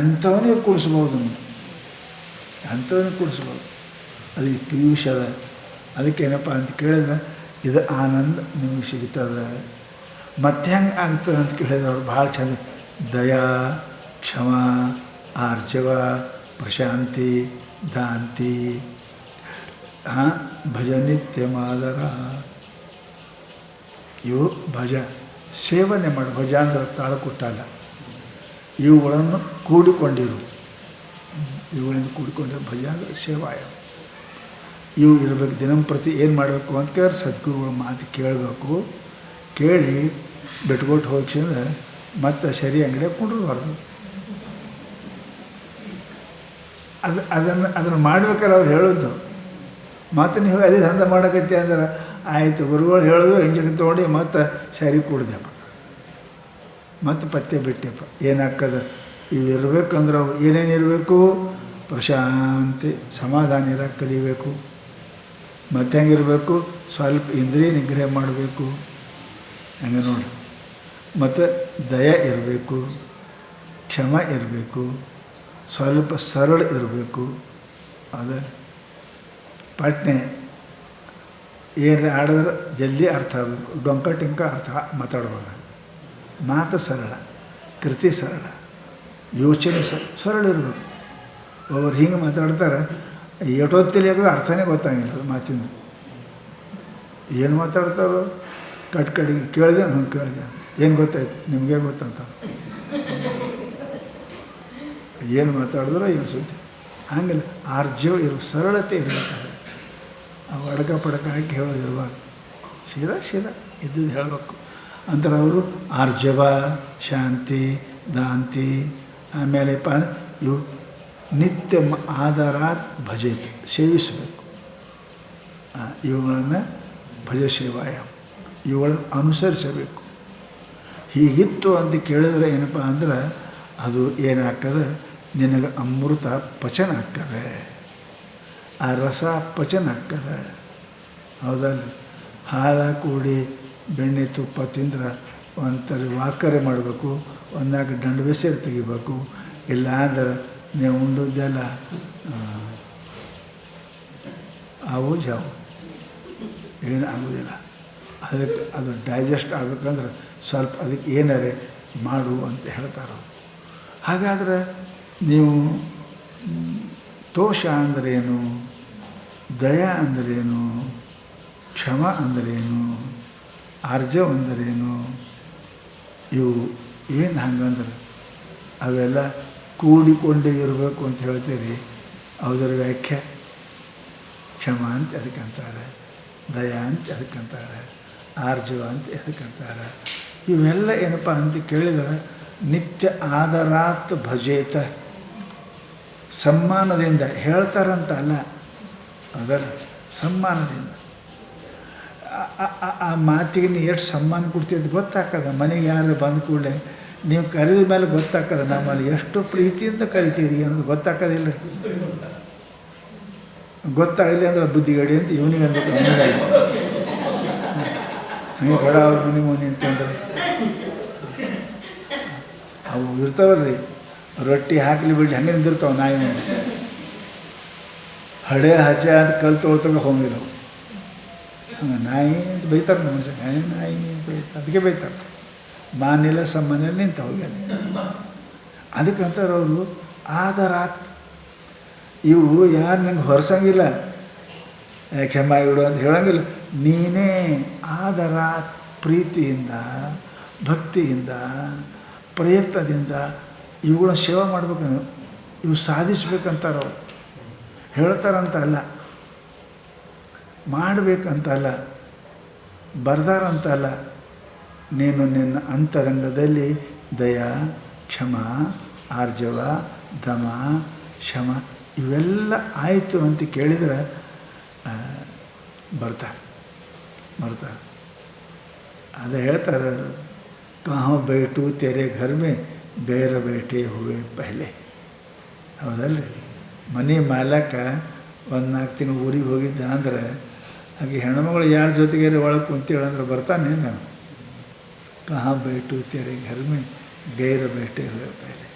ಎಂಥವನಿಗೆ ಕುಡಿಸ್ಬೋದು ನೀವು, ಎಂಥವನಿಗೆ ಕುಡಿಸ್ಬೋದು. ಅದು ಈ ಪಿಯೂಷದ. ಅದಕ್ಕೇನಪ್ಪ ಅಂತ ಕೇಳಿದ್ರೆ ಇದು ಆನಂದ ನಿಮಗೆ ಸಿಗ್ತದೆ. ಮತ್ತೆ ಹೆಂಗೆ ಆಗ್ತದೆ ಅಂತ ಕೇಳಿದ್ರೆ ಅವ್ರು ಭಾಳ ಚಂದ, ದಯಾ, ಕ್ಷಮ, ಆರ್ಜವ, ಪ್ರಶಾಂತಿ, ದಾಂತಿ, ಭಜ ನಿತ್ಯ ಮಾದರ. ಇವು ಭಜ, ಸೇವನೆ ಮಾಡಿ. ಭಜ ಅಂದ್ರೆ ತಾಳಕುಟ್ಟಲ್ಲ, ಇವುಗಳನ್ನು ಕೂಡಿಕೊಂಡಿರು, ಇವುಗಳಿಂದ ಕೂಡಿಕೊಂಡಿರು. ಭಜ ಅಂದರೆ ಸೇವಾಯ. ಇವು ಇರಬೇಕು. ದಿನಂಪ್ರತಿ ಏನು ಮಾಡಬೇಕು ಅಂತ ಕೇಳಿ ಸದ್ಗುರುಗಳ ಮಾತು ಕೇಳಬೇಕು. ಕೇಳಿ ಬಿಟ್ಕೊಟ್ಟು ಹೋಗ್ಸಿಂದ ಮತ್ತೆ ಸರಿ ಅಂಗಡಿಯಾಗ ಕೊಂಡಿರ್ಬಾರ್ದು. ಅದನ್ನು ಮಾಡ್ಬೇಕಾದ್ರೆ ಅವ್ರು ಹೇಳೋದು ಮತ್ತು ನೀವು ಅದೇ ದಂಧ ಮಾಡೋಕೈತಿ ಅಂದ್ರೆ ಆಯಿತು, ಗುರುಗಳು ಹೇಳೋದು ಇಂಜೆಕ್ಷನ್ ತೊಗೊಂಡು ಮತ್ತೆ ಸರಿ ಕುಡ್ದೆಪ್ಪ. ಮತ್ತು ಪತ್ತೆ ಬಿಟ್ಟೆಪ್ಪ ಏನಾಗ್ತದೆ ಇವು ಇರಬೇಕಂದ್ರೆ ಅವು ಏನೇನಿರಬೇಕು ಪ್ರಶಾಂತಿ ಸಮಾಧಾನ ಇರೋಕ್ಕೆ ಕಲಿಬೇಕು. ಮತ್ತು ಹೆಂಗಿರಬೇಕು ಸ್ವಲ್ಪ ಇಂದ್ರಿಯ ನಿಗ್ರಹ ಮಾಡಬೇಕು ಹಂಗೆ ನೋಡಿ. ಮತ್ತು ದಯ ಇರಬೇಕು, ಕ್ಷಮ ಇರಬೇಕು, ಸ್ವಲ್ಪ ಸರಳ ಇರಬೇಕು. ಅದ ಪಟ್ನೆ ಏನು ಆಡಿದ್ರೆ ಜಲ್ದಿ ಅರ್ಥ ಆಗಬೇಕು. ಡೊಂಕ ಟಿಂಕ ಅರ್ಥ ಮಾತಾಡ್ಬಾರ್ದು. ಮಾತು ಸರಳ, ಕೃತಿ ಸರಳ, ಯೋಚನೆ ಸರಳ ಇರಬೇಕು. ಒಬ್ಬರು ಹಿಂಗೆ ಮಾತಾಡ್ತಾರೆ ಎಷ್ಟೊತ್ತಿಲಿ ಅರ್ಥನೇ ಗೊತ್ತಾಗಿಲ್ಲ ಅದು ಮಾತಿಂದ. ಏನು ಮಾತಾಡ್ತಾರೋ ಕಡೆಗೆ ಕೇಳಿದೆ ಹ್ಞೂ ಕೇಳಿದೆ ಏನು ಗೊತ್ತಾಯ್ತು ನಿಮಗೆ ಗೊತ್ತಂತ ಏನು ಮಾತಾಡಿದ್ರೋ ಏನು ಸುದ್ದಿ ಹಂಗಿಲ್ಲ. ಆರ್ಜವ ಸರಳತೆ ಇರಬೇಕಾದ್ರೆ ಅವು ಅಡಕ ಪಡಕ ಹಾಕಿ ಹೇಳೋದಿರ್ಬಾರ್ದು. ಸೀದಾ ಇದ್ದದ್ದು ಹೇಳಬೇಕು ಅಂತಾರೆ ಅವರು. ಆರ್ಜವ, ಶಾಂತಿ, ದಾಂತಿ, ಆಮೇಲೆ ಇವು ನಿತ್ಯ ಆಧಾರಾತ್ ಭಜೇತ್ ಸೇವಿಸಬೇಕು. ಇವುಗಳನ್ನು ಭಜ ಸೇವಾಯ ಇವುಗಳನ್ನು ಅನುಸರಿಸಬೇಕು. ಹೀಗಿತ್ತು ಅಂತ ಕೇಳಿದ್ರೆ ಏನಪ್ಪ ಅಂದ್ರೆ ಅದು ಏನಾಗ್ತದೆ ನಿನಗೆ ಅಮೃತ ಪಚನ ಆಗ್ತದೆ, ಆ ರಸ ಪಚನ ಆಗ್ತದೆ. ಹೌದಲ್ಲ? ಹಾಲ ಕೂಡಿ ಬೆಣ್ಣೆ ತುಪ್ಪ ತಿಂದ್ರೆ ಒಂಥರ ವಾಕರೆ ಮಾಡಬೇಕು, ಒಂದಾಗಿ ದಂಡು ಬೆಸೇರು ತೆಗಿಬೇಕು. ಇಲ್ಲ ಅಂದ್ರೆ ನೀವು ಉಂಡದ್ದೆಲ್ಲ ಅವು ಜಾವು ಏನು ಆಗೋದಿಲ್ಲ. ಅದಕ್ಕೆ ಅದು ಡೈಜೆಸ್ಟ್ ಆಗಬೇಕಂದ್ರೆ ಸ್ವಲ್ಪ ಅದಕ್ಕೆ ಏನಾರೆ ಮಾಡು ಅಂತ ಹೇಳ್ತಾರೆ. ಹಾಗಾದರೆ ನೀವು ತೋಷ ಅಂದ್ರೇನು, ದಯ ಅಂದ್ರೇನು, ಕ್ಷಮ ಅಂದ್ರೇನು, ಆರ್ಜವ ಅಂದ್ರೇನು, ಇವು ಏನು ಹಂಗಂದ್ರೆ ಅವೆಲ್ಲ ಕೂಡಿಕೊಂಡೇ ಇರಬೇಕು ಅಂತ ಹೇಳ್ತೀರಿ. ಅದರ ವ್ಯಾಖ್ಯೆ ಕ್ಷಮ ಅಂತ ಅದಕ್ಕಂತಾರೆ, ದಯ ಅಂತ ಅದಕ್ಕಂತಾರೆ, ಆರ್ಜವ ಅಂತ ಅದಕ್ಕಂತಾರೆ. ಇವೆಲ್ಲ ಏನಪ್ಪ ಅಂತ ಕೇಳಿದರೆ ನಿತ್ಯ ಆದರಾತ್ ಭಜೇತ, ಸಮ್ಮಾನದಿಂದ ಹೇಳ್ತಾರಂತ ಅಲ್ಲ, ಅದರ ಸಮ್ಮಾನದಿಂದ. ಆ ಮಾತಿಗೆ ನೀವು ಎಷ್ಟು ಸಮ್ಮಾನ ಕೊಡ್ತಿದ್ದು ಗೊತ್ತಾಗ್ತದೆ. ಮನೆಗೆ ಯಾರು ಬಂದ ಕೂಡಲೇ ನೀವು ಕರೆದ ಮೇಲೆ ಗೊತ್ತಾಗ್ತದೆ ನಮ್ಮಲ್ಲಿ ಎಷ್ಟು ಪ್ರೀತಿಯಿಂದ ಕರಿತೀರಿ ಅನ್ನೋದು ಗೊತ್ತಾಗೋದಿಲ್ಲ. ಗೊತ್ತಾಗಲಿ ಅಂದ್ರೆ ಬುದ್ಧಿಗಡಿ ಅಂತ ಇವನಿಗೆ ಅನ್ಬೇಕು, ಅವನಿಗೆ ಹಂಗೆ ಕೊಡ ಅವ್ರ ಮನೆ ಮುಂದೆ ಅಂತಂದ್ರೆ ಅವು ಇರ್ತಾವಲ್ರಿ, ರೊಟ್ಟಿ ಹಾಕಲಿ ಬಿಡಲಿ ಹಂಗೆ ನಿಂದಿರ್ತಾವೆ ನಾಯಿ ಮುಂದೆ. ಹಳೆ ಹಚ್ಚ ಅಂತ ಕಲ್ ತೊಳ್ತಾಗ ಹೋಗಿಲ್ಲ ಅವು. ಹಂಗೆ ನಾಯಿ ಅಂತ ಬೈತಾರೆ ಮನುಷ್ಯ, ನಾಯಿ ಅಂತ ಬೈತಾರೆ, ಅದಕ್ಕೆ ಬೈತಾರೆ. ಮಾನಿಲ್ಲ ಸಮ್ಮಾನೆಲ್ಲ ನಿಂತ ಹೋಗ್ಯಾನ. ಅದಕ್ಕಂತಾರೆ ಅವರು ಆದರಾತ್. ಇವು ಯಾರು ನಂಗೆ ಹೊರಸಂಗಿಲ್ಲ, ಕ್ಷಮ ಇಡು ಅಂತ ಹೇಳಂಗಿಲ್ಲ. ನೀನೇ ಆದರಾತ್ ಪ್ರೀತಿಯಿಂದ, ಭಕ್ತಿಯಿಂದ, ಪ್ರಯತ್ನದಿಂದ ಇವುಗಳ ಸೇವೆ ಮಾಡ್ಬೇಕು. ಇವು ಸಾಧಿಸ್ಬೇಕಂತಾರ ಅವರು. ಹೇಳ್ತಾರಂತ ಅಲ್ಲ, ಮಾಡಬೇಕಂತ ಅಲ್ಲ, ಬರ್ದಾರಂತ ಅಲ್ಲ. ನೀನು ನಿನ್ನ ಅಂತರಂಗದಲ್ಲಿ ದಯ, ಕ್ಷಮ, ಆರ್ಜವ, ದಮ, ಶಮ ಇವೆಲ್ಲ ಆಯಿತು ಅಂತ ಕೇಳಿದರೆ ಬರ್ತಾರೆ. ಅದೇ ಹೇಳ್ತಾರೆ, ಕहाँ बैठू तेरे घर में ಬೇರೆ ಬೇಟೆ ಹುವೆ ಪಹಲೆ. ಹೌದಲ್ರಿ? ಮನೆ ಮಾಲಕ ಒಂದು 4 ತಿಂಗಳು ಊರಿಗೆ ಹೋಗಿದ್ದ ಅಂದ್ರೆ ಹಾಗೆ ಹೆಣ್ಮಗಳು ಯಾರ ಜೊತೆಗೆ ಒಳಗೆ ಕುಂತೇಳಂದ್ರೆ ಬರ್ತಾನೆ ನಾವು. ಕहाँ बैठू तेरे घर में ಬೇರೆ ಬೇಟೆ ಹುವೆ ಪಹಲೆ.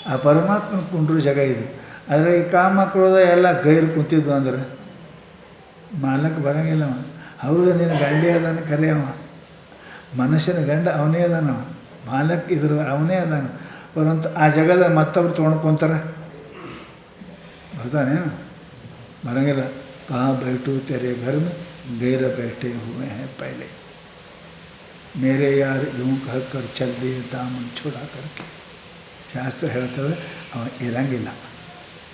ಆ ಪರಮಾತ್ಮನ ಕುಂಡ್ರು ಜಾಗ ಇದು. ಆದರೆ ಈ ಕಾಮ ಕ್ರೋಧ ಎಲ್ಲ ಗೈರು ಕುಂತಿದ್ವು ಅಂದ್ರೆ ಮಾಲಕ ಬರೋಂಗಿಲ್ಲ. ಹೌದು, ನೀನು ಗಂಡೇ ಅದಾನ ಕರೆ, ಅವ ಮನುಷ್ಯನ ಗಂಡ ಅವನೇ ಅದಾನ, ಮಾಲಕ್ ಇದ್ರ ಅವನೇ ಅದಾನ. ಪರಂತು ಆ ಜಗದ ಮತ್ತೊಬ್ರು ತೊಗೊಂಡ್ಕೊಂತಾರೆ, ಬರ್ತಾನೇನು? ಬರೋಂಗಿಲ್ಲ. ಕहाँ बैठू तेरे घर में गैर बैठे हुए हैं पहले, मेरे यार यूँ कह कर चल दिए दामन छोड़ा करके. ಶಾಸ್ತ್ರ ಹೇಳ್ತದೆ ಅವ ಇರಂಗಿಲ್ಲ.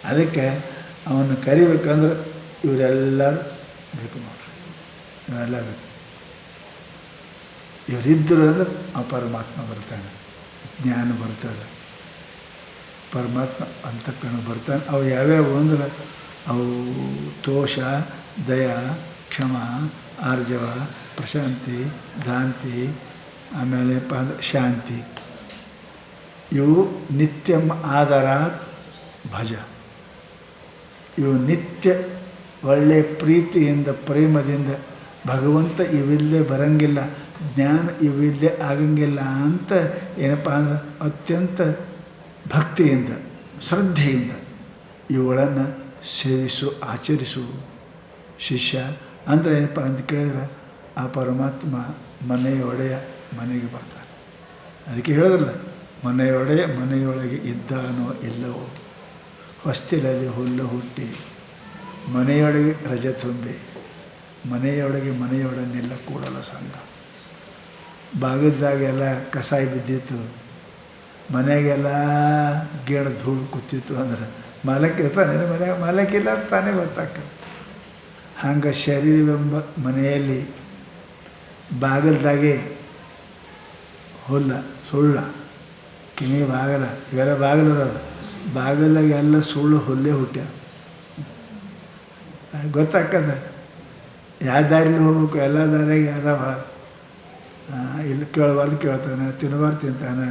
ಅದಕ್ಕೆ ಅವನು ಕರಿಬೇಕಂದ್ರೆ ಇವರೆಲ್ಲರೂ ಬೇಕು ನೋಡ್ರಿ, ಇವೆಲ್ಲ ಬೇಕು. ಇವರಿದ್ದರು ಅಂದ್ರೆ ಆ ಪರಮಾತ್ಮ ಬರ್ತಾನೆ, ಜ್ಞಾನ ಬರ್ತದೆ, ಪರಮಾತ್ಮ ಅಂತಃಕರಣ ಬರ್ತಾನೆ. ಅವು ಯಾವ್ಯಾವು ಅಂದ್ರೆ ಅವು ತೋಷ, ದಯ, ಕ್ಷಮ, ಆರ್ಜವ, ಪ್ರಶಾಂತಿ, ದಾಂತಿ, ಆಮೇಲೆ ಶಾಂತಿ ಇವು ನಿತ್ಯಂ ಆದರಾತ್ ಭಜ. ಇವು ನಿತ್ಯ ಒಳ್ಳೆಯ ಪ್ರೀತಿಯಿಂದ ಪ್ರೇಮದಿಂದ ಭಗವಂತ ಇವಿಲ್ಲದೆ ಬರಂಗಿಲ್ಲ, ಜ್ಞಾನ ಇವಿಲ್ಲದೆ ಆಗಂಗಿಲ್ಲ ಅಂತ ಏನಪ್ಪ ಅಂದ್ರೆ ಅತ್ಯಂತ ಭಕ್ತಿಯಿಂದ ಶ್ರದ್ಧೆಯಿಂದ ಇವುಗಳನ್ನು ಸೇವಿಸು, ಆಚರಿಸು ಶಿಷ್ಯ. ಅಂದರೆ ಏನಪ್ಪ ಅಂತ ಕೇಳಿದ್ರೆ ಆ ಪರಮಾತ್ಮ ಮನೆಯೊಡೆಯ ಮನೆಗೆ ಬರ್ತಾನೆ. ಅದಕ್ಕೆ ಹೇಳಿದ್ರಲ್ಲ, ಮನೆಯೊಡೆಯ ಮನೆಯೊಳಗೆ ಇದ್ದಾನೋ ಇಲ್ಲವೋ, ಹೊಸ್ತಿಲಲ್ಲಿ ಹುಲ್ಲು ಹುಟ್ಟಿ ಮನೆಯೊಳಗೆ ರಜೆ ತುಂಬಿ ಮನೆಯೊಳಗೆ ಮನೆಯೊಡನೆಲ್ಲ ಕೂಡಲ ಸಂಘ. ಬಾಗಿಲ್ದಾಗೆಲ್ಲ ಕಸಾಯಿ ಬಿದ್ದಿತ್ತು, ಮನೆಗೆಲ್ಲ ಗೇಣ ಧೂಳು ಕೂತಿತ್ತು ಅಂದ್ರೆ ಮಾಲಕ್ ಇರ್ತಾನೆ, ಮನೆಯಾಗ ಮಾಲಕ್ಕಿಲ್ಲ ತಾನೇ ಗೊತ್ತಾಗ್ತದೆ. ಹಂಗೆ ಶರೀರವೆಂಬ ಮನೆಯಲ್ಲಿ ಬಾಗಿಲ್ದಾಗೆ ಹುಲ್ಲ ಸುಳ್ಳ ಕಿವಿ ಬಾಗಲ ಇವೆಲ್ಲ ಬಾಗಿಲದಾವ, ಬಾಗಿಲಾಗ ಎಲ್ಲ ಸುಳ್ಳು ಹುಲ್ಲೇ ಹುಟ್ಟ್ಯಾವ. ಗೊತ್ತಾಗ್ತದ ಯಾವ ದಾರಿಲಿ ಹೋಗ್ಬೇಕು, ಎಲ್ಲ ದಾರಿಯಾಗಿ ಅದಾವ. ಇಲ್ಲಿ ಕೇಳಬಾರ್ದು ಕೇಳ್ತಾನೆ, ತಿನ್ನಬಾರ್ದು ತಿಂತಾನೆ,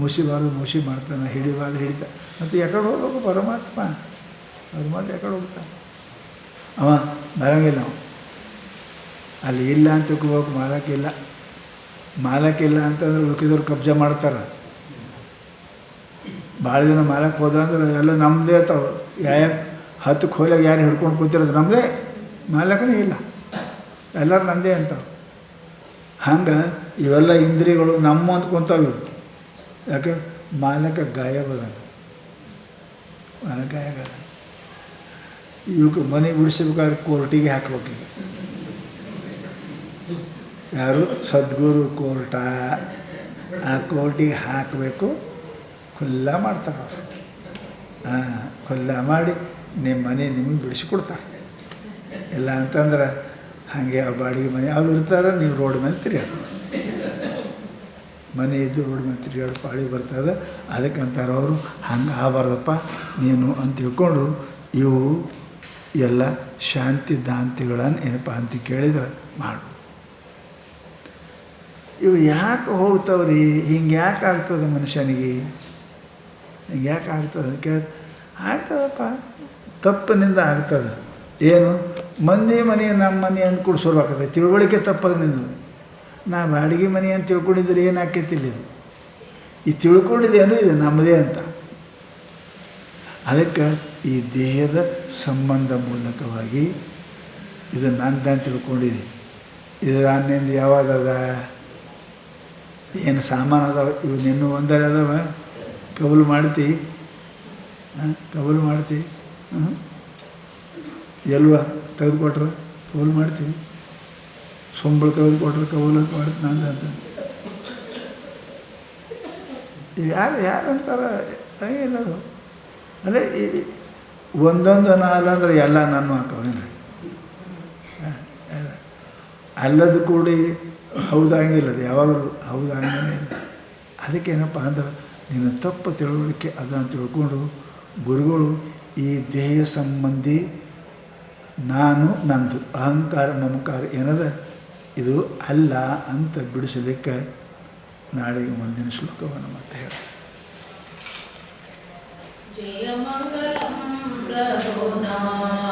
ಮುಸಿಬಾರ್ದು ಮುಸಿ ಮಾಡ್ತಾನೆ, ಹಿಡಿಬಾರ್ದು ಹಿಡಿತಾನೆ. ಮತ್ತು ಯಾಕಡೆ ಹೋಗ್ಬೇಕು ಪರಮಾತ್ಮ, ಪರಮಾತ್ಮ ಯಾಕಡೆ ಹೋಗ್ತಾನೆ, ಅವ ಬರೋಂಗಿಲ್ಲ. ನಾವು ಅಲ್ಲಿ ಇಲ್ಲ ಅಂತ ತಿಳ್ಕೊಬೇಕು, ಮಾಲಕ್ಕಿಲ್ಲ. ಮಾಲಕ್ಕಿಲ್ಲ ಅಂತಂದ್ರೆ ಉಳ್ಕಿದವ್ರು ಕಬ್ಜಾ ಮಾಡ್ತಾರೆ. ಭಾಳ ದಿನ ಮಾಲಕ್ಕೆ ಹೋದ ಅಂದ್ರೆ ಎಲ್ಲ ನಮ್ಮದೇ ಇರ್ತಾವೆ. ಯಾವ 10 ಕೋಲಾಗ ಯಾರು ಹಿಡ್ಕೊಂಡು ಕೂತಿರೋದು ನಮ್ಮದೇ, ಮಾಲಕನೇ ಇಲ್ಲ, ಎಲ್ಲರೂ ನಮ್ಮದೇ ಅಂತಾವೆ. ಹಂಗೆ ಇವೆಲ್ಲ ಇಂದ್ರಿಯಗಳು ನಮ್ಮ ಅಂದ್ಕೊತಾವೆ. ಯಾಕೆ ಮಾಲಕ ಗಾಯಬದ, ಮಾಲಕ ಗಾಯಬದ. ಇವಕ್ಕೆ ಮನೆ ಬಿಡಿಸ್ಬೇಕಾದ್ರೆ ಕೋರ್ಟಿಗೆ ಹಾಕ್ಬೇಕೀಗ. ಯಾರು ಸದ್ಗುರು ಕೋರ್ಟ, ಆ ಕೋರ್ಟಿಗೆ ಹಾಕಬೇಕು. ಖುಲ್ಲ ಮಾಡ್ತಾರೆ ಅವರು. ಖುಲ್ಲ ಮಾಡಿ ನಿಮ್ಮ ಮನೆ ನಿಮಗೆ ಬಿಡಿಸಿಕೊಡ್ತಾರೆ. ಇಲ್ಲ ಅಂತಂದ್ರೆ ಹಾಗೆ ಆ ಬಾಡಿಗೆ ಮನೆ ಅವು ಇರ್ತಾರೆ, ನೀವು ರೋಡ್ ಮೇಲೆ ತಿರುಗಾಡು. ಮನೆ ಇದ್ದು ರೋಡ್ ಮೇಲೆ ತಿರುಗಾಡು ಪಾಳಿ ಬರ್ತದೆ. ಅದಕ್ಕಂತಾರೆ ಅವರು, ಹಂಗೆ ಆಗಬಾರ್ದಪ್ಪ ನೀನು ಅಂತ ತಿಳ್ಕೊಂಡು ಇವು ಎಲ್ಲ ಶಾಂತಿ ದಾಂತಿಗಳನ್ನು ಏನಪ್ಪ ಅಂತ ಕೇಳಿದ್ರೆ ಮಾಡು. ಇವು ಯಾಕೆ ಹೋಗ್ತಾವ್ರಿ, ಹಿಂಗೆ ಯಾಕೆ ಆಗ್ತದೆ ಮನುಷ್ಯನಿಗೆ, ಹಿಂಗೆ ಯಾಕೆ ಆಗ್ತದೆ? ಅದಕ್ಕೆ ಆಗ್ತದಪ್ಪ, ತಪ್ಪಿನಿಂದ ಆಗ್ತದೆ. ಏನು ಮಂದಿ ಮನೆ ನಮ್ಮ ಮನೆ ಅಂತ ಕುಡ್ಸೋರ್ಬೇಕಾಗ್ತದೆ, ತಿಳುವಳಿಕೆ ತಪ್ಪದ ನಿಂದು. ನಾ ಬಾಡಿಗೆ ಮನೆ ಅಂತ ತಿಳ್ಕೊಂಡಿದ್ರೆ ಏನು ಆಕೈತಿಲ್ಲ. ಇದು ಈ ತಿಳ್ಕೊಂಡಿದ್ದೇನು ಇದು ನಮ್ಮದೇ ಅಂತ. ಅದಕ್ಕೆ ಈ ದೇಹದ ಸಂಬಂಧ ಮೂಲಕವಾಗಿ ಇದು ನಂದು ತಿಳ್ಕೊಂಡಿದೆ. ಇದು ನನ್ನಿಂದ ಯಾವಾಗದ, ಏನು ಸಾಮಾನು ಅದಾವ, ಇವು ನಿನ್ನೂ ಒಂದರ ಅದಾವ, ಕಬೂಲು ಮಾಡ್ತಿ, ಕಬೂಲು ಮಾಡ್ತಿ, ಎಲ್ವ ತೆಗೆದುಕೊಟ್ರೆ ಕಬೂಲು ಮಾಡ್ತೀವಿ, ಸಂಬಳ ತೆಗೆದುಕೊಟ್ರೆ ಕಬೂಲು ಅಂತ ಮಾಡ್ತೀನಿ ನಂದು ಅಂತ. ಯಾರು ಅಂತಾರೆ ಏನದು? ಅಲ್ಲೇ ಒಂದೊಂದು ಅಲ್ಲ ಅಂದ್ರೆ ಎಲ್ಲ ನಾನು ಹಾಕವೇನು ಅಲ್ಲದು ಕೂಡಿ ಹೌದಾಗಿಲ್ಲ, ಅದು ಯಾವಾಗಲೂ ಹೌದಾಗೇ ಇಲ್ಲ. ಅದಕ್ಕೇನಪ್ಪ ಅಂದ್ರೆ ನಿನ್ನ ತಪ್ಪು ತಿಳುವಳಿಕೆ ಅದನ್ನು ತಿಳ್ಕೊಂಡು ಗುರುಗಳು ಈ ದೇಹ ಸಂಬಂಧಿ ನಾನು ನಂದು ಅಹಂಕಾರ ಮಮಕಾರ ಏನದ ಇದು ಅಲ್ಲ ಅಂತ ಬಿಡಿಸಲಿಕ್ಕೆ ನಾಳೆಗೆ ಮುಂದಿನ ಶ್ಲೋಕವನ್ನು ಮತ್ತೆ ಹೇಳಿ. ಜಯ ಮಂಗಲಂ ಪ್ರಚೋದಯಾತ್